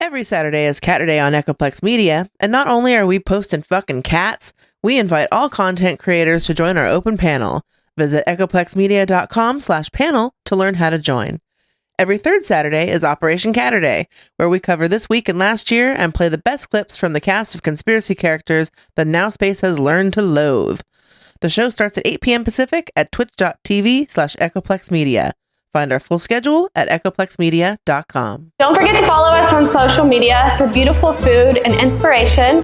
Every Saturday is Cat Day on Echoplex Media, and not only are we posting fucking cats, we invite all content creators to join our open panel. Visit echoplexmedia.com/panel to learn how to join. Every third Saturday is Operation Catterday, where we cover this week and last year and play the best clips from the cast of conspiracy characters that Now Space has learned to loathe. The show starts at 8 p.m. Pacific at twitch.tv/echoplexmedia. Find our full schedule at echoplexmedia.com. Don't forget to follow us on social media for beautiful food and inspiration.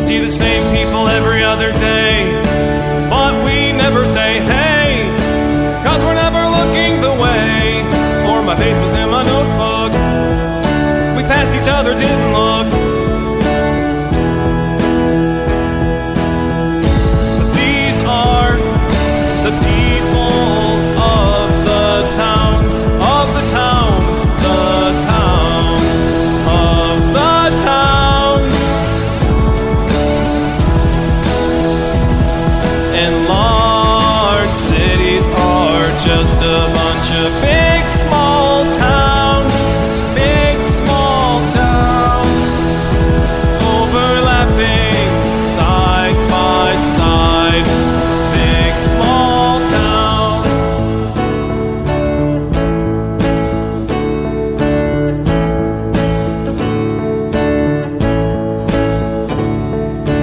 See the same people every other day, but we never say hey, cause we're never looking the way, or my face was in my notebook, we passed each other, didn't look. But these are the people of the towns, of the towns, the towns, of the towns. Just a bunch of big small towns, overlapping side by side, big small towns.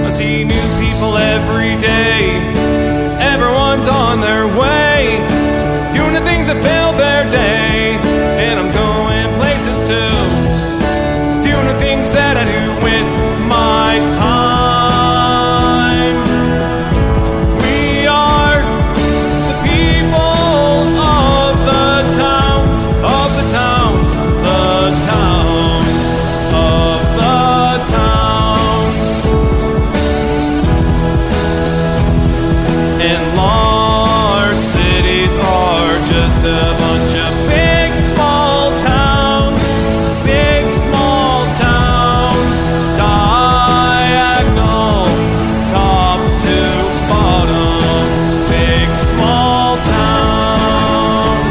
I see new people every day, everyone's on their way, doing the things that failed their day, and I'm going places too, doing the things that I do with my time. We are the people of the towns, of the towns, the towns, of the towns, and large cities are just a bunch of big small towns, diagonal, top to bottom, big small towns.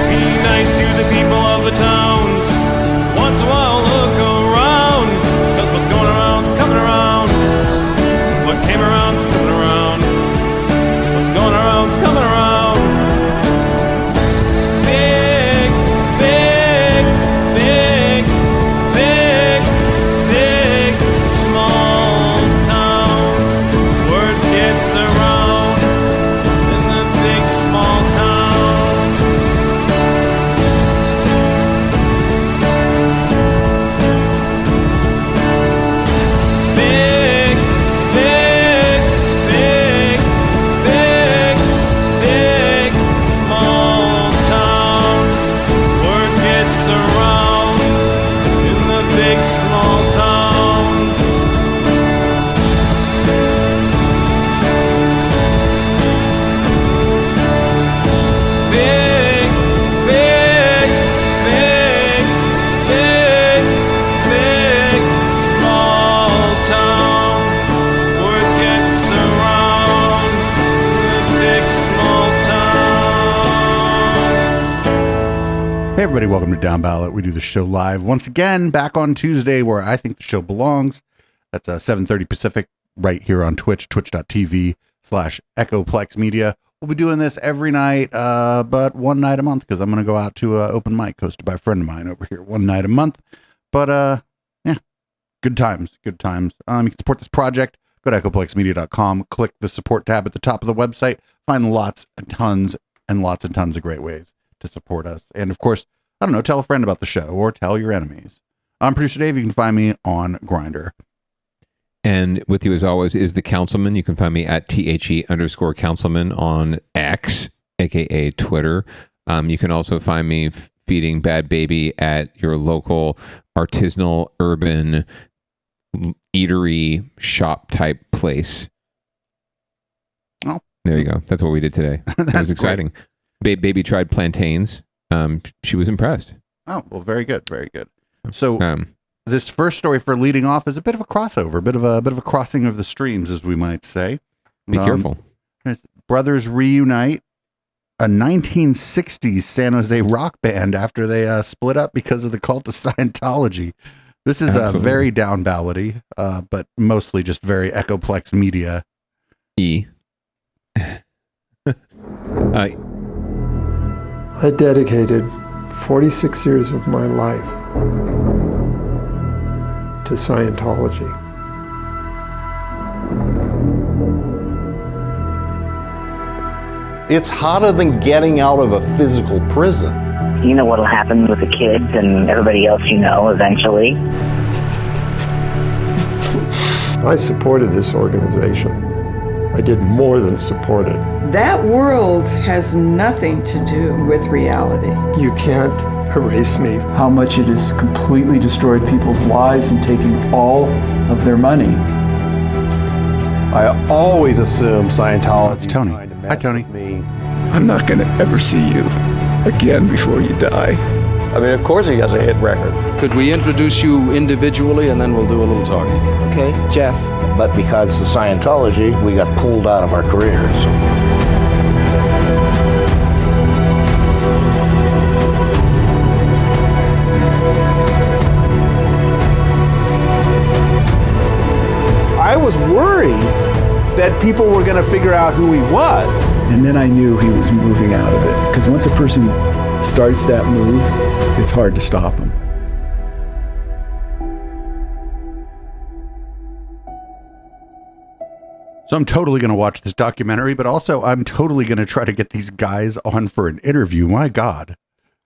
Be nice to the people of the towns, once in a while look around, cause what's going around's coming around. What came around's coming around. What's going around's coming around. Big, big, big, big, big, small towns. Word gets around in the big small towns. Big, big, big, big, big, small towns. Word gets around in the big small towns. Big, big, big, big, big, small towns. Word gets around in the big small towns. Hey everybody, welcome to Downballot. We do the show live once again, back on Tuesday where I think the show belongs. That's 7:30 Pacific, right here on Twitch, twitch.tv/echoplexmedia. We'll be doing this every night, but one night a month, because I'm going to go out to an open mic hosted by a friend of mine over here, one night a month. But yeah, good times, good times. You can support this project. Go to echoplexmedia.com, click the support tab at the top of the website, find lots and tons of great ways to support us. And of course, I don't know, tell a friend about the show or tell your enemies. I'm Producer Dave. You can find me on Grindr. And with you, as always, is the Councilman. You can find me at THE_Councilman on X, aka Twitter. You can also find me feeding Bad Baby at your local artisanal urban eatery shop type place. Oh, there you go. That's what we did today. That was exciting. Baby tried plantains. She was impressed. Oh, well, very good. Very good. So this first story for leading off is a bit of a crossover, a bit of a crossing of the streams, as we might say. Be careful. Brothers reunite a 1960s San Jose rock band after they split up because of the cult of Scientology. This is very down-ballot-y, but mostly just very Echoplex media. I dedicated 46 years of my life to Scientology. It's hotter than getting out of a physical prison. You know what'll happen with the kids and everybody else you know eventually. I supported this organization. I did more than support it. That world has nothing to do with reality. You can't erase me. How much it has completely destroyed people's lives and taken all of their money. I always assume Scientology. It's Tony. Hi, Tony. Me. I'm not going to ever see you again before you die. I mean, of course he has a hit record. Could we introduce you individually and then we'll do a little talking? Okay, Jeff. But because of Scientology, we got pulled out of our careers. I was worried that people were going to figure out who he was. And then I knew he was moving out of it. Because once a person starts that move, it's hard to stop him. So I'm totally going to watch this documentary, but also I'm totally going to try to get these guys on for an interview. My God.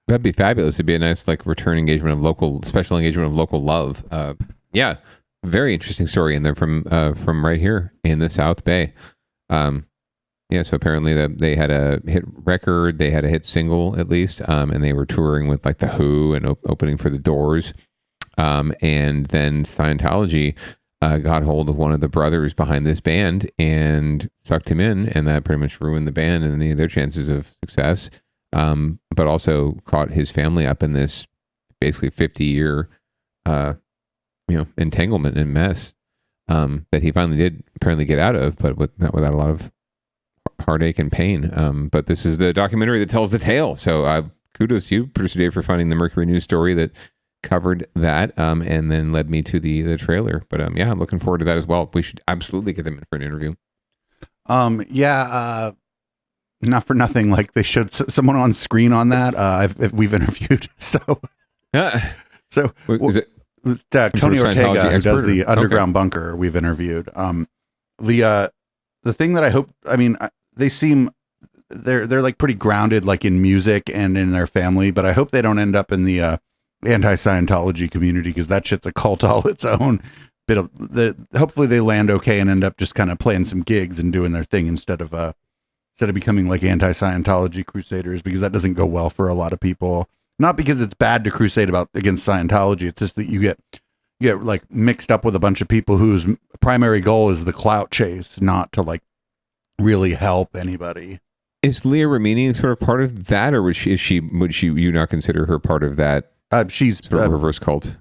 That'd be fabulous. It'd be a nice return engagement of special engagement of local love. Yeah. Very interesting story in there from right here in the South Bay. Yeah, so apparently they had a hit record, they had a hit single at least, and they were touring with the Who and opening for the Doors. And then Scientology got hold of one of the brothers behind this band and sucked him in, and that pretty much ruined the band and any of their chances of success. But also caught his family up in this basically 50-year entanglement and mess that he finally did apparently get out of, but without a lot of heartache and pain. But this is the documentary that tells the tale. So kudos to you, Producer Dave, for finding the Mercury News story that covered that and then led me to the trailer. But yeah, I'm looking forward to that as well. We should absolutely get them in for an interview. Not for nothing, they showed someone on screen on that. We've interviewed. So is it Tony Ortega, who does the Underground Bunker, we've interviewed. The thing that I hope, they seem they're pretty grounded in music and in their family, but I hope they don't end up in the anti-Scientology community, because that shit's a cult all its own. Hopefully they land okay and end up just kind of playing some gigs and doing their thing instead of becoming anti-Scientology crusaders, because that doesn't go well for a lot of people. Not because it's bad to crusade against Scientology. It's just that you get mixed up with a bunch of people whose primary goal is the clout chase, not to really help anybody. Is Leah Remini sort of part of that, or would you not consider her part of that? She's sort of reverse cult.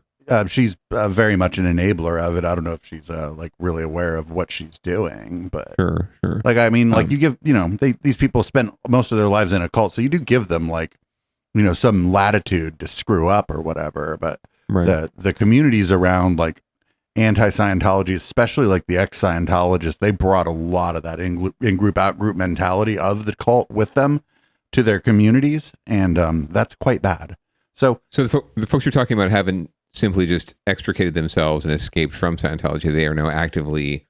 She's very much an enabler of it. I don't know if she's really aware of what she's doing, but sure. You give these people spend most of their lives in a cult, so you do give them some latitude to screw up or whatever. But right. the communities around anti-Scientology, especially the ex-Scientologists, they brought a lot of that in-group out-group mentality of the cult with them to their communities, and that's quite bad. So the folks you're talking about haven't simply just extricated themselves and escaped from Scientology. They are now actively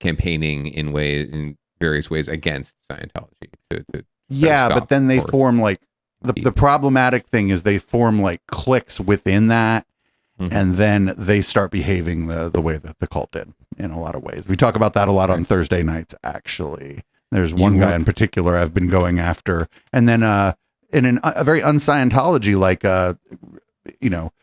campaigning in various ways against Scientology. But then they form the problematic thing is they form cliques within that, and then they start behaving the way that the cult did in a lot of ways. We talk about that a lot on Thursday nights, actually. There's one guy in particular I've been going after, and then in a very un-Scientology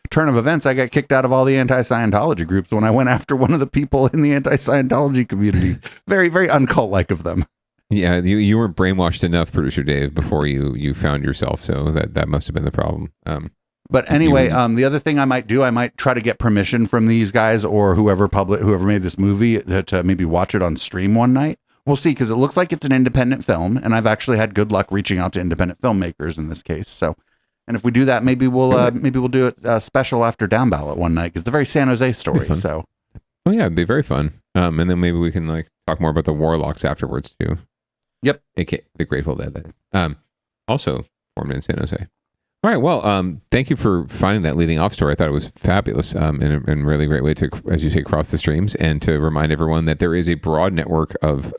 turn of events, I got kicked out of all the anti-Scientology groups when I went after one of the people in the anti-Scientology community. Very, very uncult-like of them. Yeah, you weren't brainwashed enough, Producer Dave, before you found yourself, so that must have been the problem. But anyway, the other thing I might do, I might try to get permission from these guys or whoever made this movie to maybe watch it on stream one night. We'll see, because it looks like it's an independent film, and I've actually had good luck reaching out to independent filmmakers in this case. So, and if we do that, maybe we'll do it special after Downballot one night, because it's a very San Jose story. So, well, yeah, it'd be very fun. And then maybe we can talk more about the Warlocks afterwards too. Yep, aka the Grateful Dead. Also formed in San Jose. All right. Well, thank you for finding that leading off story. I thought it was fabulous and a really great way to, as you say, cross the streams and to remind everyone that there is a broad network of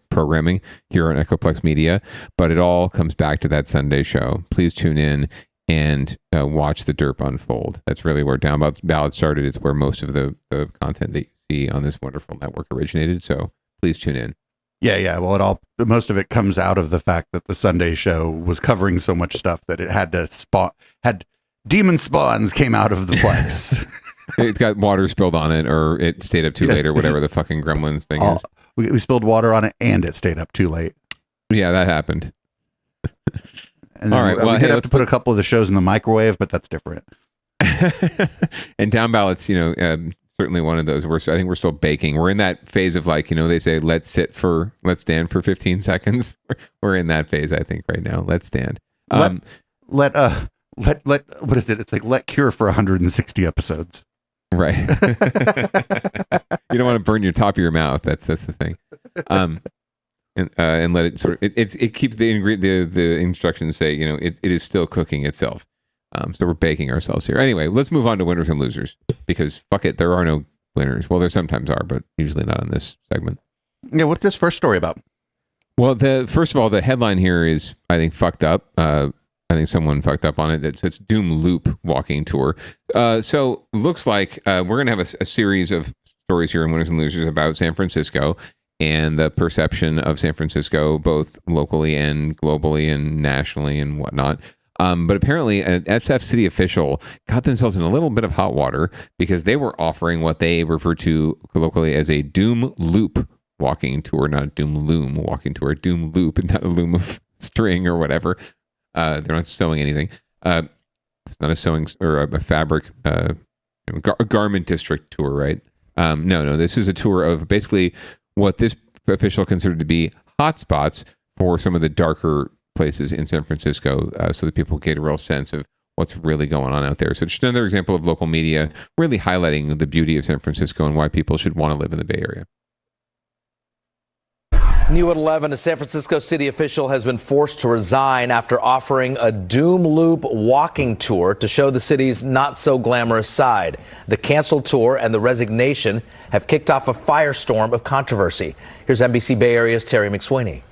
programming here on Echoplex Media, but it all comes back to that Sunday show. Please tune in and watch the derp unfold. That's really where Downballot started. It's where most of the content that you see on this wonderful network originated. So please tune in. Yeah. Well, most of it comes out of the fact that the Sunday show was covering so much stuff that it had demon spawns came out of the plex. It's got water spilled on it, or it stayed up too late, or whatever the fucking gremlins thing is. We spilled water on it, and it stayed up too late. Yeah, that happened. And all right, well, we did have to put a couple of the shows in the microwave, but that's different. And Downballot's, certainly one of those. I think we're still baking. We're in that phase of they say, let's stand for 15 seconds. We're in that phase, I think, right now. Let's stand. Let what is it? It's like let cure for 160 episodes. Right. You don't want to burn your top of your mouth. That's the thing. And let it sort of it keeps the instructions say, it is still cooking itself. So we're baking ourselves here. Anyway, let's move on to winners and losers, because fuck it, there are no winners. Well, there sometimes are, but usually not in this segment. Yeah, what's this first story about? Well, first of all, the headline here is, I think, fucked up. I think someone fucked up on it. It's Doom Loop walking tour. So looks like we're going to have a series of stories here in winners and losers about San Francisco and the perception of San Francisco, both locally and globally and nationally and whatnot. But apparently an SF city official got themselves in a little bit of hot water because they were offering what they refer to colloquially as a Doom Loop walking tour, not Doom Loom walking tour, Doom Loop, and not a loom of string or whatever. They're not sewing anything. It's not a sewing or a fabric, a garment district tour, right? No, this is a tour of basically what this official considered to be hotspots for some of the darker places in San Francisco, so that people get a real sense of what's really going on out there. So just another example of local media really highlighting the beauty of San Francisco and why people should want to live in the Bay Area. New at 11, a San Francisco city official has been forced to resign after offering a Doom Loop walking tour to show the city's not so glamorous side. The canceled tour and the resignation have kicked off a firestorm of controversy. Here's NBC Bay Area's Terry McSweeney.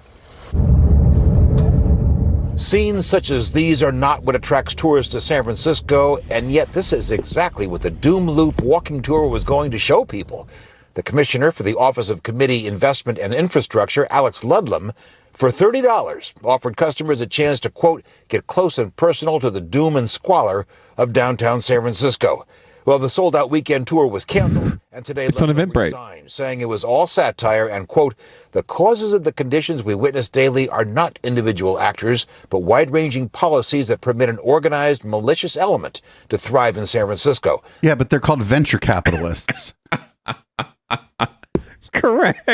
Scenes such as these are not what attracts tourists to San Francisco, and yet this is exactly what the Doom Loop walking tour was going to show people. The commissioner for the Office of Committee Investment and Infrastructure, Alex Ludlam, for $30, offered customers a chance to, quote, get close and personal to the doom and squalor of downtown San Francisco. Well, the sold-out weekend tour was canceled, and today it's on Ludlam Eventbrite, resigned, saying it was all satire and, quote, the causes of the conditions we witness daily are not individual actors, but wide-ranging policies that permit an organized, malicious element to thrive in San Francisco. Yeah, but they're called venture capitalists. Correct.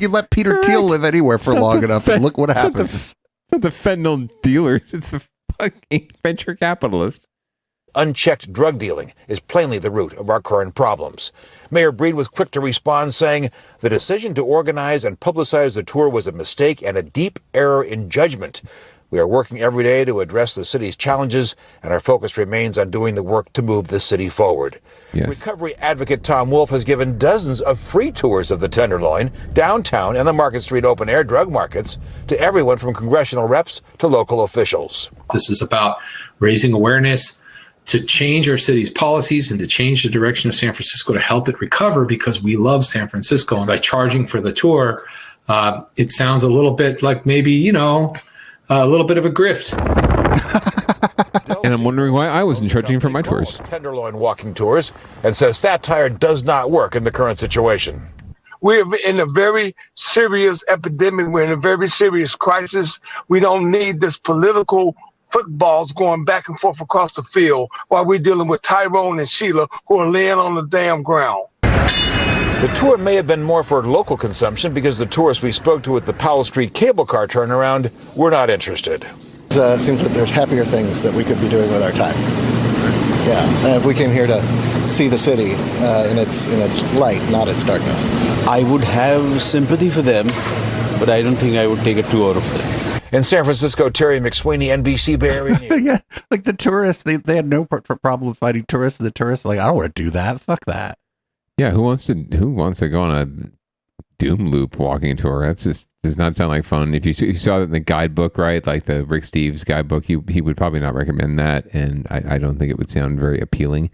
You let Peter Thiel live anywhere for long enough, and look what happens. It's not the fentanyl dealers. It's the fucking venture capitalists. Unchecked drug dealing is plainly the root of our current problems. Mayor Breed was quick to respond, saying the decision to organize and publicize the tour was a mistake and a deep error in judgment. We are working every day to address the city's challenges, and our focus remains on doing the work to move the city forward. Yes. Recovery advocate Tom Wolfe has given dozens of free tours of the Tenderloin, downtown, and the Market Street open-air drug markets to everyone from congressional reps to local officials. This is about raising awareness, to change our city's policies and to change the direction of San Francisco to help it recover, because we love San Francisco. And by charging for the tour, it sounds a little bit like maybe, a little bit of a grift. And I'm wondering why I wasn't charging for my tours. Tenderloin walking tours, and says satire does not work in the current situation. We're in a very serious epidemic. We're in a very serious crisis. We don't need this political footballs going back and forth across the field while we're dealing with Tyrone and Sheila, who are laying on the damn ground. The tour may have been more for local consumption because the tourists we spoke to at the Powell Street cable car turnaround were not interested. It seems that there's happier things that we could be doing with our time. Yeah, we came here to see the city in its light, not its darkness. I would have sympathy for them, but I don't think I would take a tour of them. In San Francisco, Terry McSweeney, NBC Bay Area News. Yeah, like the tourists, they had no problem with fighting tourists. The tourists are like, I don't want to do that. Fuck that. Yeah, who wants to go on a doom loop walking tour? That's just does not sound like fun. If you saw that in the guidebook, right, like the Rick Steves guidebook, he would probably not recommend that, and I don't think it would sound very appealing.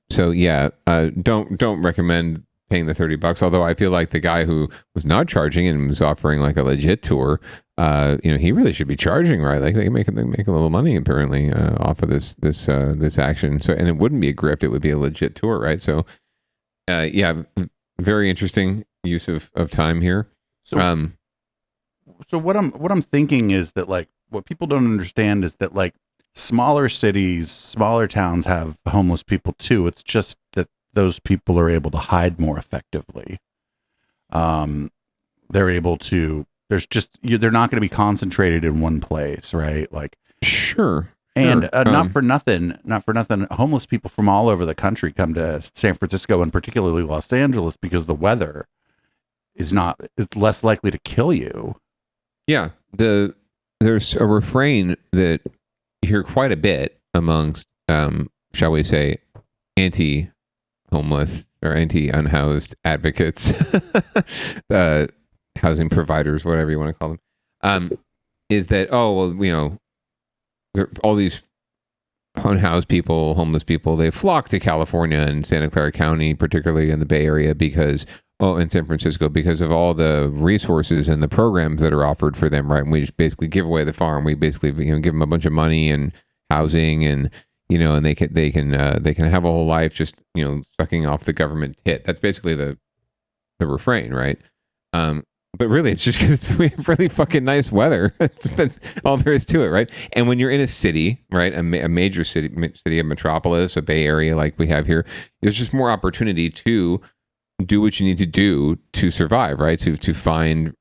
So yeah, don't recommend paying the $30. Although I feel like the guy who was not charging and was offering like a legit tour, he really should be charging, right? Like they make a little money apparently off of this action. So, and it wouldn't be a grift; it would be a legit tour, right? So, yeah, very interesting use of time here. So what I'm thinking is that, like, what people don't understand is that, like, smaller cities, smaller towns have homeless people too. It's just that those people are able to hide more effectively. They're able to. They're not going to be concentrated in one place, right? Like, sure. And not for nothing, homeless people from all over the country come to San Francisco and particularly Los Angeles because the weather it's less likely to kill you. Yeah. There's a refrain that you hear quite a bit amongst, shall we say, anti-homeless or anti-unhoused advocates, housing providers, whatever you want to call them, is that, all these unhoused people, homeless people, they flock to California and Santa Clara County, particularly in the Bay Area, in San Francisco, because of all the resources and the programs that are offered for them, right? And we just basically give away the farm. We basically, give them a bunch of money and housing, and and they can have a whole life just sucking off the government tit. That's basically the refrain, right? But really, it's just because we have really fucking nice weather. That's all there is to it, right? And when you're in a city, right, a major city, a metropolis, a Bay Area like we have here, there's just more opportunity to do what you need to do to survive, right? To find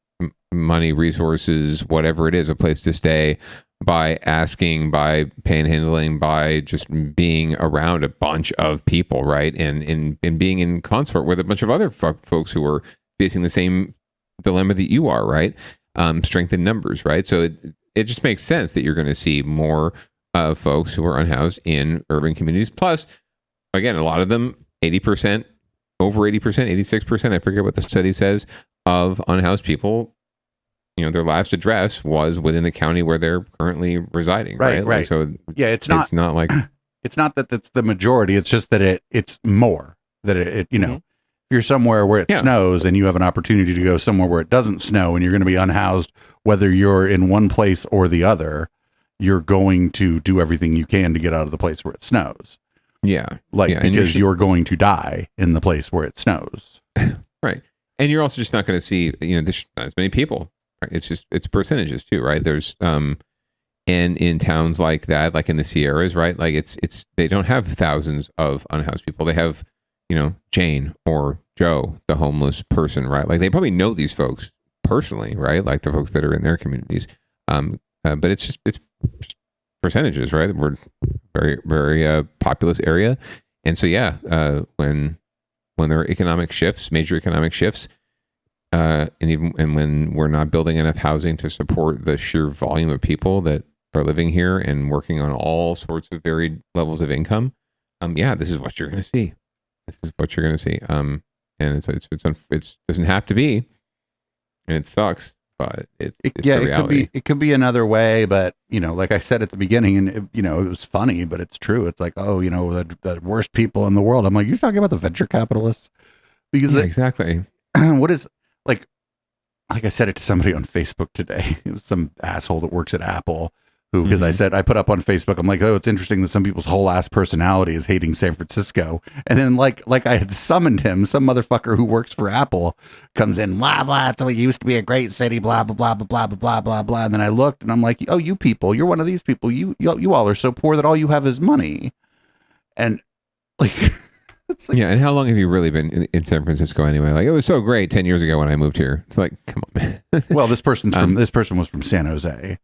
money, resources, whatever it is, a place to stay, by asking, by panhandling, by just being around a bunch of people, right? And being in consort with a bunch of other folks who are facing the same dilemma that you are, right? Strength in numbers, right? So it just makes sense that you're going to see more folks who are unhoused in urban communities. Plus, again, a lot of them, 80%, over 80%, 86%, I forget what the study says, of unhoused people, their last address was within the county where they're currently residing, right? Right. Like, so yeah, it's not like it's not that that's the majority. It's just that it's more that it if you're somewhere where it snows and you have an opportunity to go somewhere where it doesn't snow and you're going to be unhoused, whether you're in one place or the other, you're going to do everything you can to get out of the place where it snows. Yeah. Because you're going to die in the place where it snows. Right. And you're also just not going to see, there's not as many people. Right? It's percentages too, right? There's, and in towns like that, like in the Sierras, right? Like it's they don't have thousands of unhoused people. They have, Jane or Joe, the homeless person, right? Like they probably know these folks personally, right? Like the folks that are in their communities. But it's percentages, right? We're very, very populous area. And so, when there are economic shifts, major economic shifts, and when we're not building enough housing to support the sheer volume of people that are living here and working on all sorts of varied levels of income, this is what you're going to see. This is what you're going to see. And it doesn't have to be, and it sucks, but it's it the reality. it could be another way, but like I said at the beginning, and it was funny, but it's true. It's like, oh, the worst people in the world. I'm like, you're talking about the venture capitalists, because exactly. What is like I said it to somebody on Facebook today. It was some asshole that works at Apple who, because I put up on Facebook, I'm like, oh, it's interesting that some people's whole ass personality is hating San Francisco. And then like I had summoned him, some motherfucker who works for Apple comes in, blah, blah. So it used to be a great city, blah, blah, blah, blah, blah, blah, blah, blah, blah. And then I looked and I'm like, oh, you people, you're one of these people. You all are so poor that all you have is money. And like, it's like, yeah. And how long have you really been in San Francisco anyway? Like, it was so great 10 years ago when I moved here. It's like, come on, man. Well, this person was from San Jose.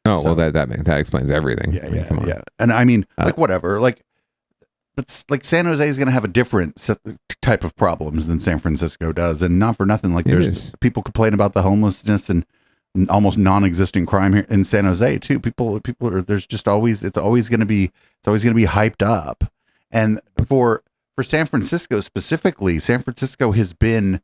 Oh, so, well, that explains everything. Yeah, come on. Yeah. And I mean, like, whatever, but like San Jose is going to have a different type of problems than San Francisco does. And not for nothing, like there's people complain about the homelessness and almost non-existent crime here in San Jose too. People are, there's just always, it's always going to be hyped up. And for San Francisco specifically, San Francisco has been,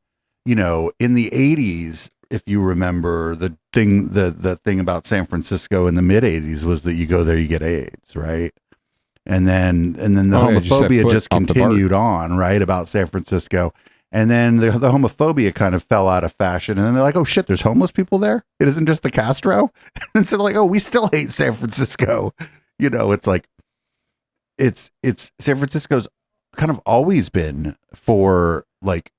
in the 80s, if you remember, the thing about San Francisco in the mid 80s was that you go there, you get AIDS, right? And then the homophobia just continued on, right, about San Francisco. And then the homophobia kind of fell out of fashion. And then they're like, oh shit, there's homeless people there? It isn't just the Castro? And so like, oh, we still hate San Francisco. It's like, it's San Francisco's kind of always been for like,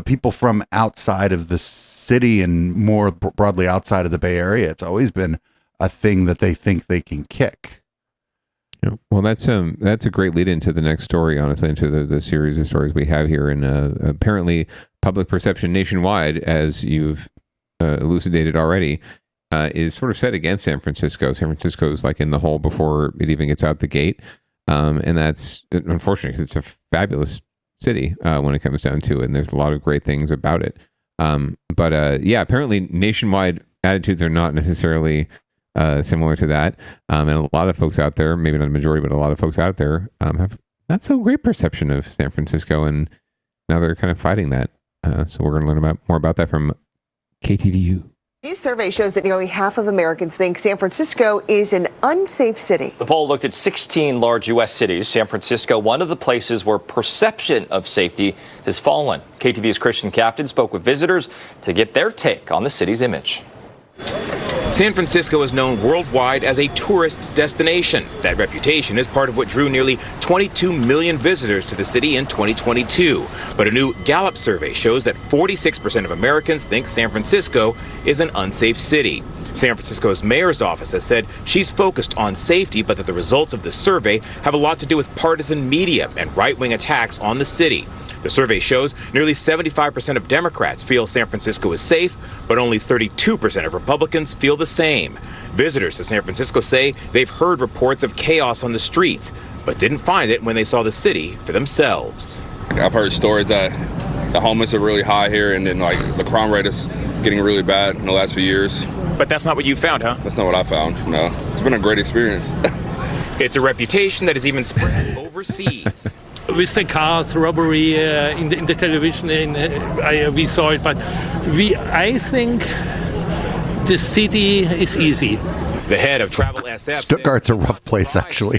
people from outside of the city and more broadly outside of the Bay Area. It's always been a thing that they think they can kick. Yeah. Well, that's a great lead into the next story, honestly, into the series of stories we have here. And apparently public perception nationwide, as you've elucidated already, is sort of set against San Francisco. San Francisco is like in the hole before it even gets out the gate. And that's unfortunate because it's a fabulous city when it comes down to it, and there's a lot of great things about it. But apparently nationwide attitudes are not necessarily similar to that. And a lot of folks out there, maybe not a majority, but a lot of folks out there have not so great perception of San Francisco, and now they're kind of fighting that. So we're going to learn more about that from KTVU. A new survey shows that nearly half of Americans think San Francisco is an unsafe city. The poll looked at 16 large U.S. cities. San Francisco, one of the places where perception of safety has fallen. KTV's Christian Captain spoke with visitors to get their take on the city's image. San Francisco is known worldwide as a tourist destination. That reputation is part of what drew nearly 22 million visitors to the city in 2022. But a new Gallup survey shows that 46% of Americans think San Francisco is an unsafe city. San Francisco's mayor's office has said she's focused on safety, but that the results of the survey have a lot to do with partisan media and right-wing attacks on the city. The survey shows nearly 75% of Democrats feel San Francisco is safe, but only 32% of Republicans feel the same. Visitors to San Francisco say they've heard reports of chaos on the streets, but didn't find it when they saw the city for themselves. I've heard stories that the homeless are really high here, and then like the crime rate is getting really bad in the last few years. But that's not what you found, huh? That's not what I found, no. It's been a great experience. It's a reputation that is even spread overseas. With the cars, robbery in the television, we saw it, but I think the city is easy. The head of Travel SF Stuttgart's a rough place, actually.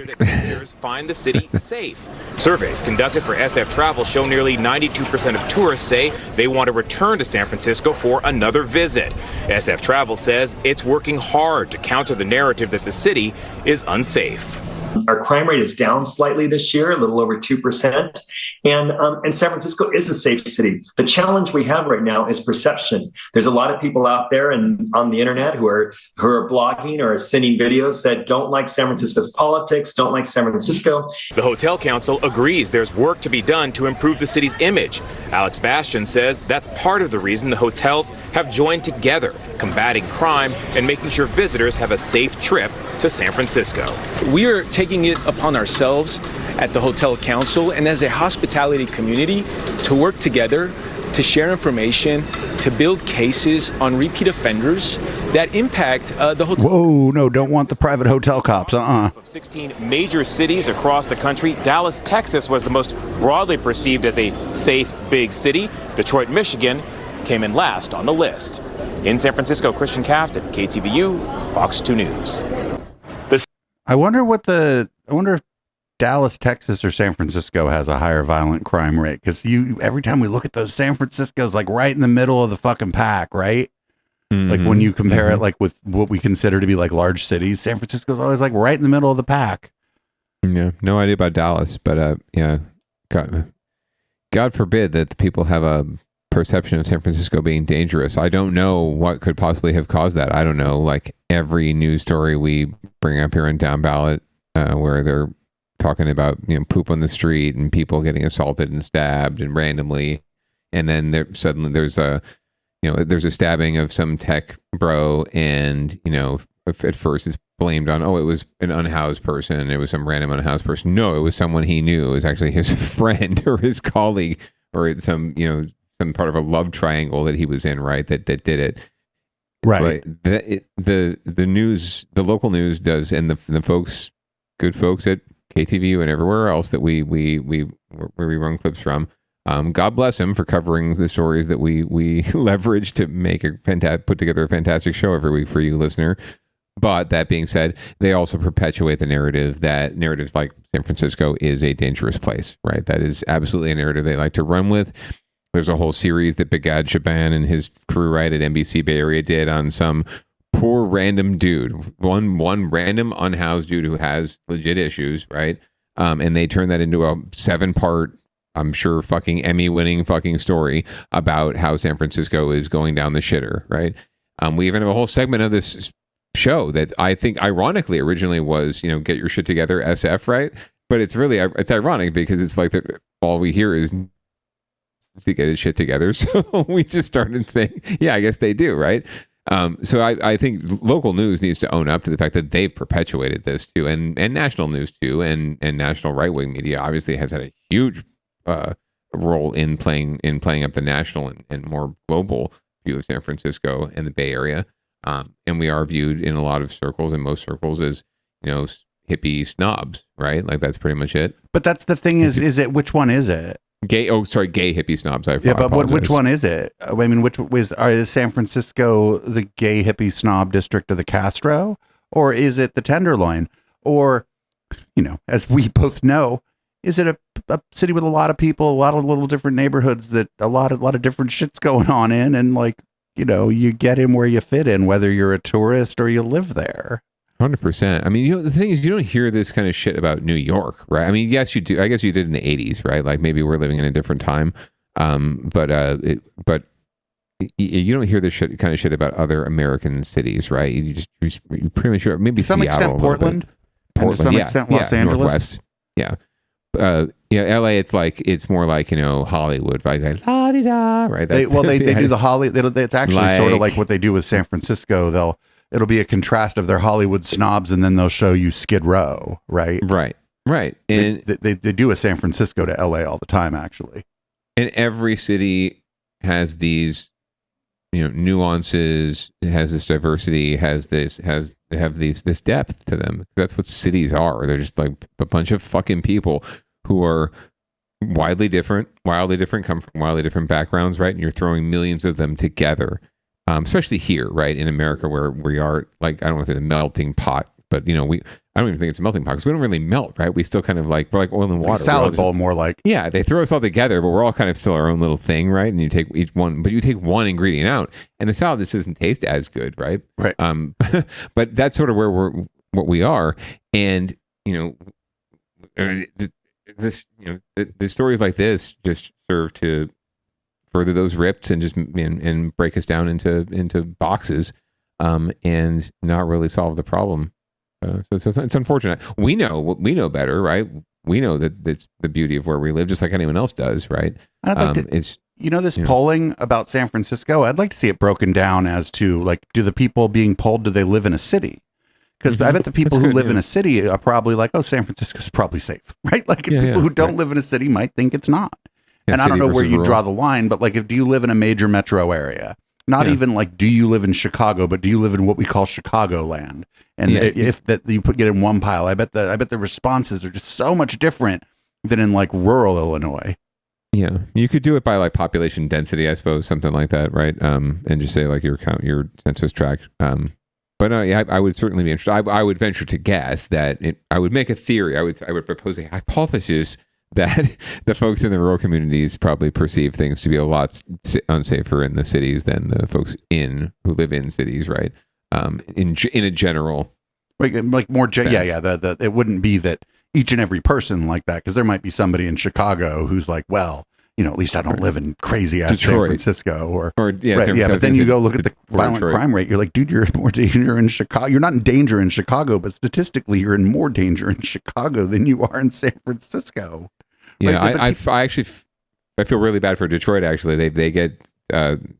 Find the city safe. Surveys conducted for SF Travel show nearly 92% of tourists say they want to return to San Francisco for another visit. SF Travel says it's working hard to counter the narrative that the city is unsafe. Our crime rate is down slightly this year, a little over 2%. And San Francisco is a safe city. The challenge we have right now is perception. There's a lot of people out there and on the internet who are blogging or sending videos that don't like San Francisco's politics, don't like San Francisco. The Hotel Council agrees there's work to be done to improve the city's image. Alex Bastian says that's part of the reason the hotels have joined together, combating crime and making sure visitors have a safe trip to San Francisco. We are taking it upon ourselves at the Hotel Council and as a hospitality community to work together to share information, to build cases on repeat offenders that impact the hotel. Whoa, no, don't want the private hotel cops, Of 16 major cities across the country, Dallas, Texas was the most broadly perceived as a safe, big city. Detroit, Michigan came in last on the list. In San Francisco, Christian Cafton, KTVU, Fox 2 News. I wonder if Dallas, Texas, or San Francisco has a higher violent crime rate, because every time we look at those, San Francisco's like right in the middle of the fucking pack, right? Mm-hmm. Like when you compare it like with what we consider to be like large cities, San Francisco's always like right in the middle of the pack. Yeah, no idea about Dallas, but yeah, God forbid that the people have a perception of San Francisco being dangerous. I don't know what could possibly have caused that. I don't know. Like every news story we bring up here on Downballot, where they're talking about poop on the street and people getting assaulted and stabbed and randomly, and then there's a stabbing of some tech bro, and at first it's blamed on, it was an unhoused person, it was some random unhoused person. No, it was someone he knew. It was actually his friend or his colleague or some part of a love triangle that he was in, right? That did it. Right. But the news, the local news does, and the good folks at KTVU and everywhere else that where we run clips from. God bless him for covering the stories that we leverage to make put together a fantastic show every week for you, listener. But that being said, they also perpetuate the narrative that narratives like San Francisco is a dangerous place, right? That is absolutely a narrative they like to run with. There's a whole series that Begad Shaban and his crew right at NBC Bay Area did on some poor random dude, one random unhoused dude who has legit issues, right? And they turned that into a 7-part, I'm sure, fucking Emmy-winning fucking story about how San Francisco is going down the shitter, right? We even have a whole segment of this show that I think ironically originally was, get your shit together, SF, right? But it's ironic because it's like all we hear is to get his shit together. So we just started saying, yeah, I guess they do, right? So I think local news needs to own up to the fact that they've perpetuated this too, and national news too, and national right-wing media obviously has had a huge role in playing up the national and more global view of San Francisco and the Bay Area. And we are viewed in a lot of circles, in most circles, as hippie snobs, right? Like that's pretty much it. But that's the thing is it which one is it? Gay hippie snobs. Which one is it? I mean, is San Francisco the gay hippie snob district of the Castro, or is it the Tenderloin, or as we both know, is it a city with a lot of people, a lot of little different neighborhoods that a lot of different shit's going on in, and you get in where you fit in, whether you're a tourist or you live there. 100%. I mean, the thing is, you don't hear this kind of shit about New York, right? I mean, yes, you do. I guess you did in the 80s, right? Like maybe we're living in a different time. But you don't hear this kind of shit about other American cities, right? You pretty much maybe to some Seattle, extent Portland, and to some extent Los Angeles. Northwest. Yeah. LA, it's more like Hollywood, right? Like, la-di-da, right? They do the Hollywood. It's actually sort of like what they do with San Francisco. It'll be a contrast of their Hollywood snobs, and then they'll show you Skid Row, right? Right. And they do a San Francisco to LA all the time, actually. And every city has these, nuances, has this diversity, have this depth to them. That's what cities are. They're just like a bunch of fucking people who are wildly different, come from wildly different backgrounds, right? And you're throwing millions of them together. Especially here, right, in America, where we are, like, I don't want to say the melting pot, but I don't even think it's a melting pot because we don't really melt, right? We still kind of we're like oil and water. Like salad bowl, more like. Yeah, they throw us all together, but we're all kind of still our own little thing, right? And you take you take one ingredient out, and the salad just doesn't taste as good, right? Right. But that's sort of what we are, and the stories like this just serve to further those rifts and just and break us down into boxes, and not really solve the problem. So it's unfortunate. We know better, right? We know that it's the beauty of where we live, just like anyone else does, right? Polling about San Francisco, I'd like to see it broken down as to, like, do the people being polled, do they live in a city? Because I bet the people who live in a city are probably like, oh, San Francisco's probably safe, right? Like people who don't live in a city might think it's not. And I don't know where you draw the line, but like, do you live in a major metro area? Not even like, do you live in Chicago, but do you live in what we call Chicagoland? And if that you get in one pile, I bet the responses are just so much different than in like rural Illinois. Yeah, you could do it by like population density, I suppose, something like that, right? And just say like your census tract. But yeah, I would certainly be interested. I would venture to guess that I would make a theory. I would propose a hypothesis that the folks in the rural communities probably perceive things to be a lot unsafer in the cities than the folks who live in cities, right? In a general, like more, it wouldn't be that each and every person like that, because there might be somebody in Chicago who's like, well, at least I don't live in crazy ass San Francisco or but then you go look at the violent crime rate. You're like, dude, you're in more danger in Chicago. You're not in danger in Chicago, but statistically, you're in more danger in Chicago than you are in San Francisco. Yeah, I feel really bad for Detroit. Actually, they get thrown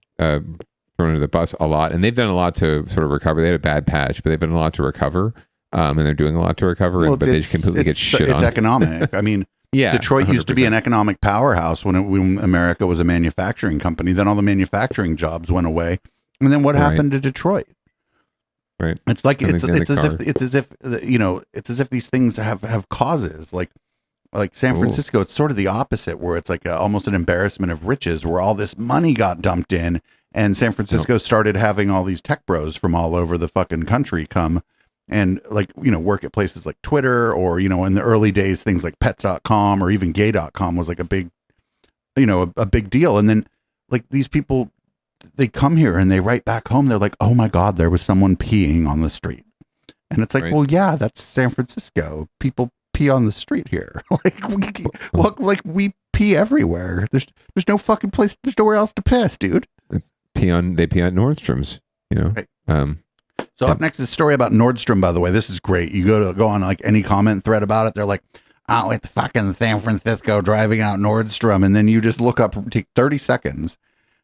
under the bus a lot, and they've done a lot to sort of recover. They had a bad patch, but they've done a lot to recover, and they're doing a lot to recover. But they just completely get shit on. It's economic. I mean. Yeah, Detroit 100%. used to be an economic powerhouse when America was a manufacturing company. Then all the manufacturing jobs went away, and then what happened to Detroit? Right. It's like it's as if these things have causes. Like San Francisco, it's sort of the opposite, where it's like almost an embarrassment of riches, where all this money got dumped in, and San Francisco started having all these tech bros from all over the fucking country come. And work at places like Twitter, or, in the early days, things like pets.com or even gay.com was like a big, a big deal. And then like these people, they come here and they write back home. They're like, oh my God, there was someone peeing on the street. And it's like, well, yeah, that's San Francisco. People pee on the street here. We pee everywhere. There's no fucking place. There's nowhere else to piss, dude. They pee on Nordstrom's, Right. So up next is a story about Nordstrom, by the way. This is great. You go on like any comment thread about it. They're like, oh, it's fucking San Francisco driving out Nordstrom. And then you just look up, take 30 seconds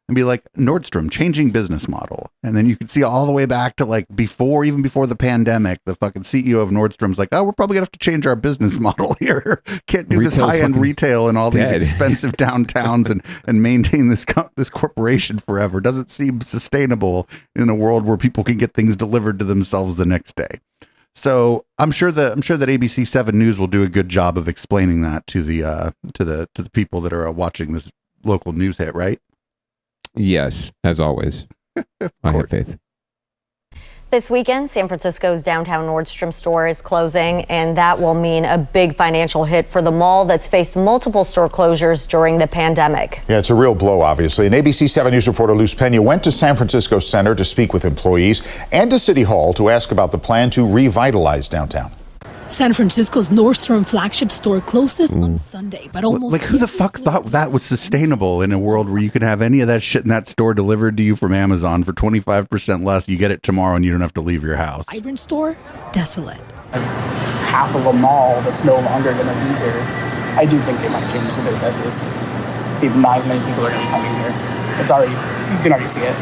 and be like, Nordstrom changing business model. And then you can see all the way back to like even before the pandemic, the fucking CEO of Nordstrom's like, oh, we're probably gonna have to change our business model here. Can't do this high-end retail in all these expensive downtowns and maintain this corporation forever. Doesn't seem sustainable in a world where people can get things delivered to themselves the next day. So I'm sure that ABC 7 News will do a good job of explaining that to the people that are watching this local news hit, right? Yes, as always. I have faith. This weekend, San Francisco's downtown Nordstrom store is closing, and that will mean a big financial hit for the mall that's faced multiple store closures during the pandemic. Yeah, it's a real blow, obviously. And ABC 7 News reporter Luz Pena went to San Francisco Center to speak with employees and to City Hall to ask about the plan to revitalize downtown. San Francisco's Nordstrom flagship store closes on Sunday, but almost like who the fuck thought that was sustainable in a world where you could have any of that shit in that store delivered to you from Amazon for 25% less? You get it tomorrow and you don't have to leave your house. Vibrant store, desolate. It's half of a mall that's no longer going to be here. I do think they might change the businesses. Not as many people are going to be coming here. You can already see it.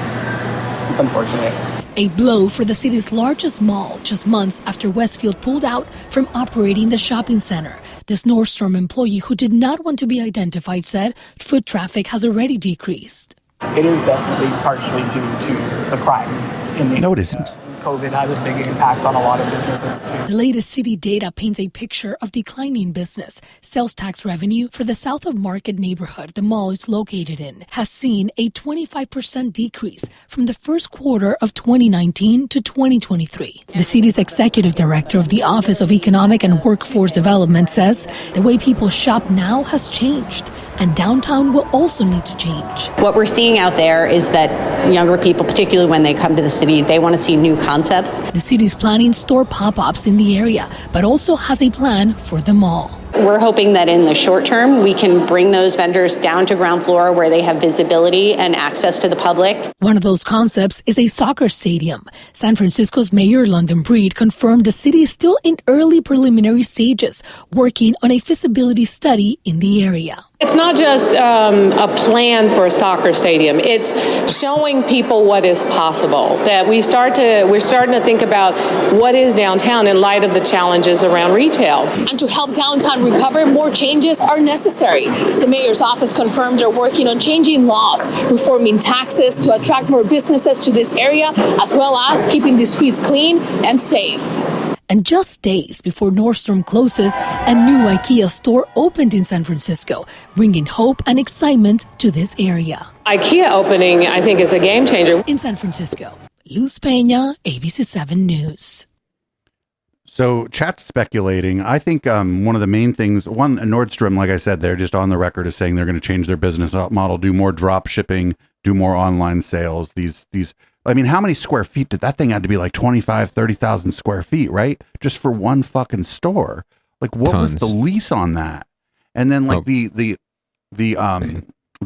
It's unfortunate. A blow for the city's largest mall just months after Westfield pulled out from operating the shopping center. This Nordstrom employee who did not want to be identified said foot traffic has already decreased. It is definitely partially due to the crime in the No, it isn't. COVID has a big impact on a lot of businesses too. The latest city data paints a picture of declining business. Sales tax revenue for the South of Market neighborhood the mall is located in has seen a 25% decrease from the first quarter of 2019 to 2023. The city's executive director of the Office of Economic and Workforce Development says the way people shop now has changed, and downtown will also need to change. What we're seeing out there is that younger people, particularly when they come to the city, they want to see new concepts. The city's planning store pop-ups in the area, but also has a plan for the mall. We're hoping that in the short term, we can bring those vendors down to ground floor where they have visibility and access to the public. One of those concepts is a soccer stadium. San Francisco's Mayor London Breed confirmed the city is still in early preliminary stages, working on a feasibility study in the area. It's not just a plan for a soccer stadium. It's showing people what is possible. That we're starting to think about what is downtown in light of the challenges around retail. And to help downtown recover, more changes are necessary. The mayor's office confirmed they're working on changing laws, reforming taxes to attract more businesses to this area, as well as keeping the streets clean and safe. And just days before Nordstrom closes, a new IKEA store opened in San Francisco, bringing hope and excitement to this area. IKEA opening, I think, is a game changer. In San Francisco, Luz Peña, ABC7 News. So chat's speculating. I think one of the main things, Nordstrom, like I said, they're just on the record as saying they're going to change their business model, do more drop shipping, do more online sales. I mean, how many square feet did that thing have to be? Like 25, 30,000 square feet, right? Just for one fucking store. Like, what was the lease on that? And then like the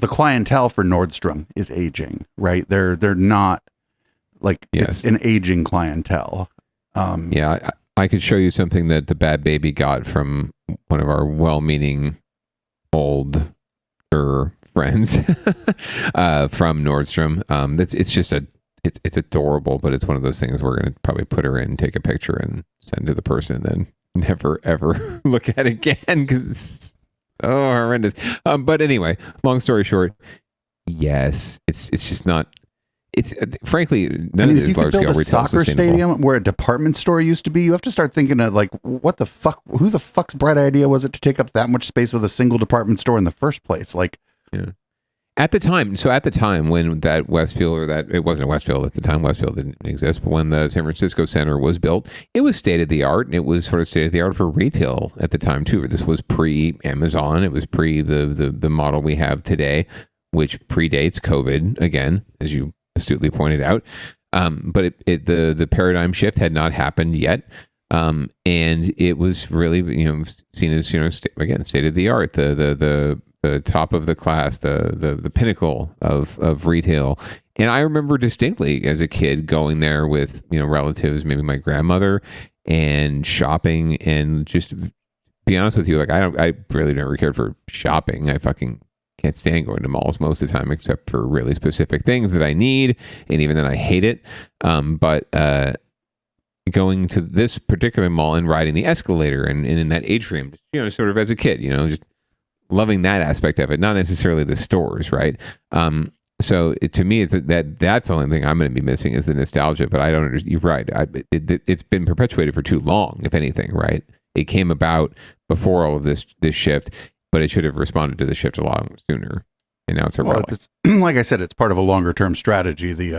clientele for Nordstrom is aging, right? They're not like, it's an aging clientele. I could show you something that the bad baby got from one of our well-meaning older friends from Nordstrom. It's adorable, but it's one of those things we're going to probably put her in, take a picture, and send to the person, and then never ever look at it again because it's horrendous. But anyway, long story short, yes, it's just not. It's frankly none of these large scale retail soccer stadium where a department store used to be. You have to start thinking of like, what the fuck? Who the fuck's bright idea was it to take up that much space with a single department store in the first place? Like, at the time when that Westfield, or that it wasn't Westfield at the time, Westfield didn't exist, but when the San Francisco Center was built, it was state of the art, and it was sort of state of the art for retail at the time too. This was pre Amazon. It was pre the model we have today, which predates COVID again, as you astutely pointed out, but the paradigm shift had not happened yet, and it was really seen as again state of the art, the top of the class, the pinnacle of retail. And I remember distinctly as a kid going there with relatives, maybe my grandmother, and shopping, and just be honest with you, like I really never cared for shopping. I fucking can't stand going to malls most of the time, except for really specific things that I need, and even then I hate it. But going to this particular mall and riding the escalator and in that atrium, sort of as a kid, just loving that aspect of it, not necessarily the stores, right? So to me, that's the only thing I'm going to be missing is the nostalgia. But I don't understand. You're right. It's been perpetuated for too long, if anything, right? It came about before all of this shift, but it should have responded to the shift a lot sooner. And now it's a relic. Like I said, it's part of a longer term strategy. The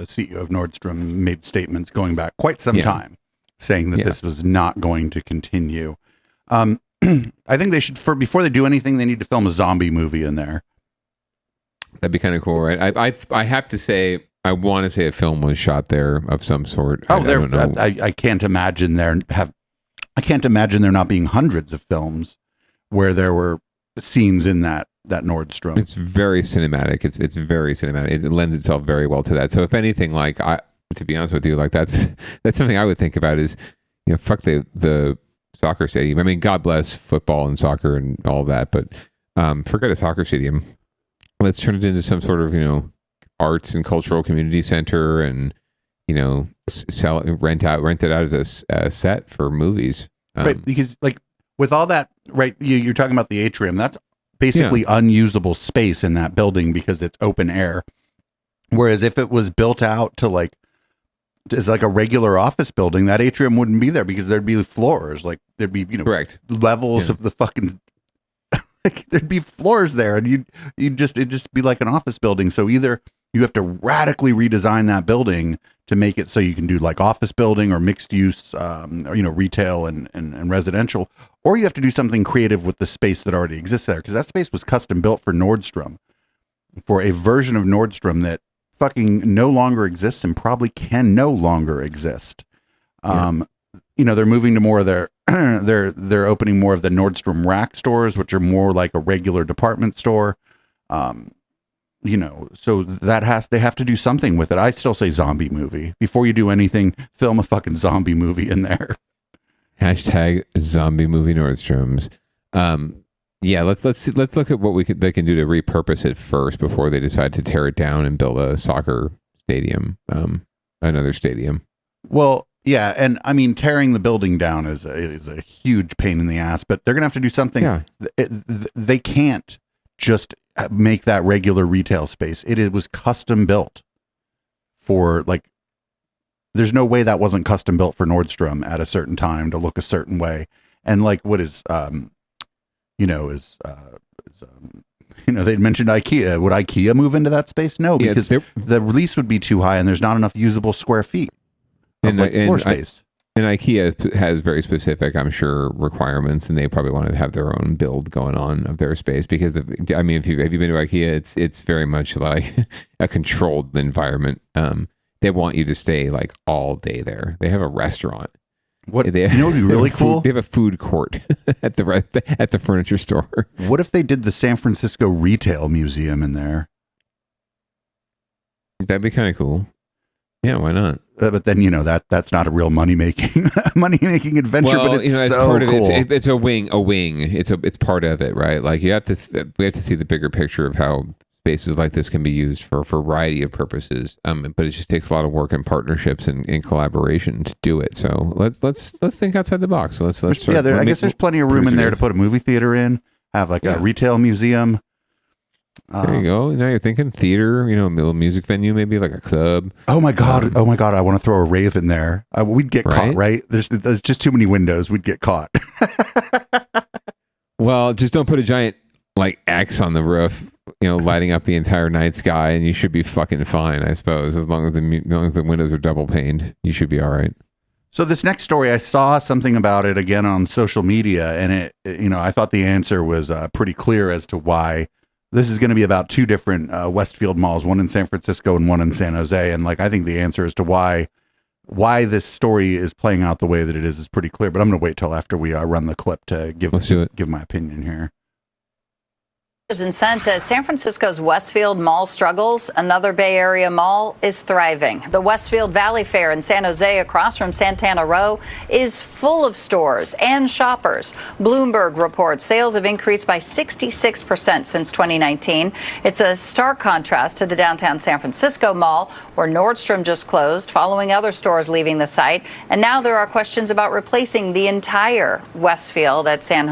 CEO of Nordstrom made statements going back quite some time saying that this was not going to continue. I think they should, before they do anything, they need to film a zombie movie in there. That'd be kind of cool, right? I have to say, I want to say a film was shot there of some sort. I don't know. I can't imagine I can't imagine there not being hundreds of films where there were scenes in that Nordstrom. It's very cinematic. It's very cinematic. It lends itself very well to that. So if anything, like to be honest with you, like that's something I would think about is, fuck the soccer stadium. I mean, God bless football and soccer and all that, but forget a soccer stadium. Let's turn it into some sort of arts and cultural community center, and rent it out as a set for movies. Right, because like with all that, right? You're talking about the atrium. That's basically unusable space in that building because it's open air. Whereas if it was built out to as like a regular office building, that atrium wouldn't be there because there'd be floors. Like there'd be correct levels of the fucking. Like, there'd be floors there, and it'd just be like an office building. So either you have to radically redesign that building to make it so you can do like office building or mixed use, or retail and residential, or you have to do something creative with the space that already exists there, because that space was custom built for Nordstrom, for a version of Nordstrom that fucking no longer exists and probably can no longer exist. They're moving to more of their they're opening more of the Nordstrom Rack stores, which are more like a regular department store. So they have to do something with it. I still say zombie movie. Before you do anything, film a fucking zombie movie in there. Hashtag zombie movie Nordstroms. Let's look at what they can do to repurpose it first before they decide to tear it down and build a soccer stadium, another stadium. Well, yeah, and I mean, tearing the building down is a huge pain in the ass, but they're gonna have to do something. Yeah. They can't just make that regular retail space. It was custom built for there's no way that wasn't custom built for Nordstrom at a certain time to look a certain way. And like what is, they'd mentioned IKEA. Would IKEA move into that space? No, because the lease would be too high and there's not enough usable square feet of floor space. And IKEA has very specific, I'm sure, requirements, and they probably want to have their own build going on of their space because, if you've been to IKEA, it's very much like a controlled environment. They want you to stay like all day there. They have a restaurant. What would be really cool? They have a food court at the furniture store. What if they did the San Francisco Retail Museum in there? That'd be kind of cool. Yeah, why not? But then that's not a real money making adventure. Well, but it's as so part of cool. It's a wing. It's part of it, right? Like we have to see the bigger picture of how spaces like this can be used for a variety of purposes. But it just takes a lot of work and partnerships and collaboration to do it. So let's think outside the box. So let's I guess there's plenty of room in there to put a movie theater in. Have like a retail museum. There you go. Now you're thinking theater, a little music venue, maybe like a club. Oh my god! I want to throw a rave in there. We'd get caught, right? There's just too many windows. We'd get caught. Well, just don't put a giant like X on the roof, lighting up the entire night sky, and you should be fucking fine, I suppose. As long as the windows are double paned, you should be all right. So this next story, I saw something about it again on social media, and I thought the answer was pretty clear as to why. This is going to be about two different Westfield malls, one in San Francisco and one in San Jose. And I think the answer as to why this story is playing out the way that it is pretty clear. But I'm going to wait till after we run the clip to give my opinion here. And Sense as San Francisco's Westfield Mall struggles, another Bay Area mall is thriving. The Westfield Valley Fair in San Jose, across from Santana Row, is full of stores and shoppers. Bloomberg reports sales have increased by 66% since 2019. It's a stark contrast to the downtown San Francisco mall, where Nordstrom just closed, following other stores leaving the site. And now there are questions about replacing the entire Westfield at San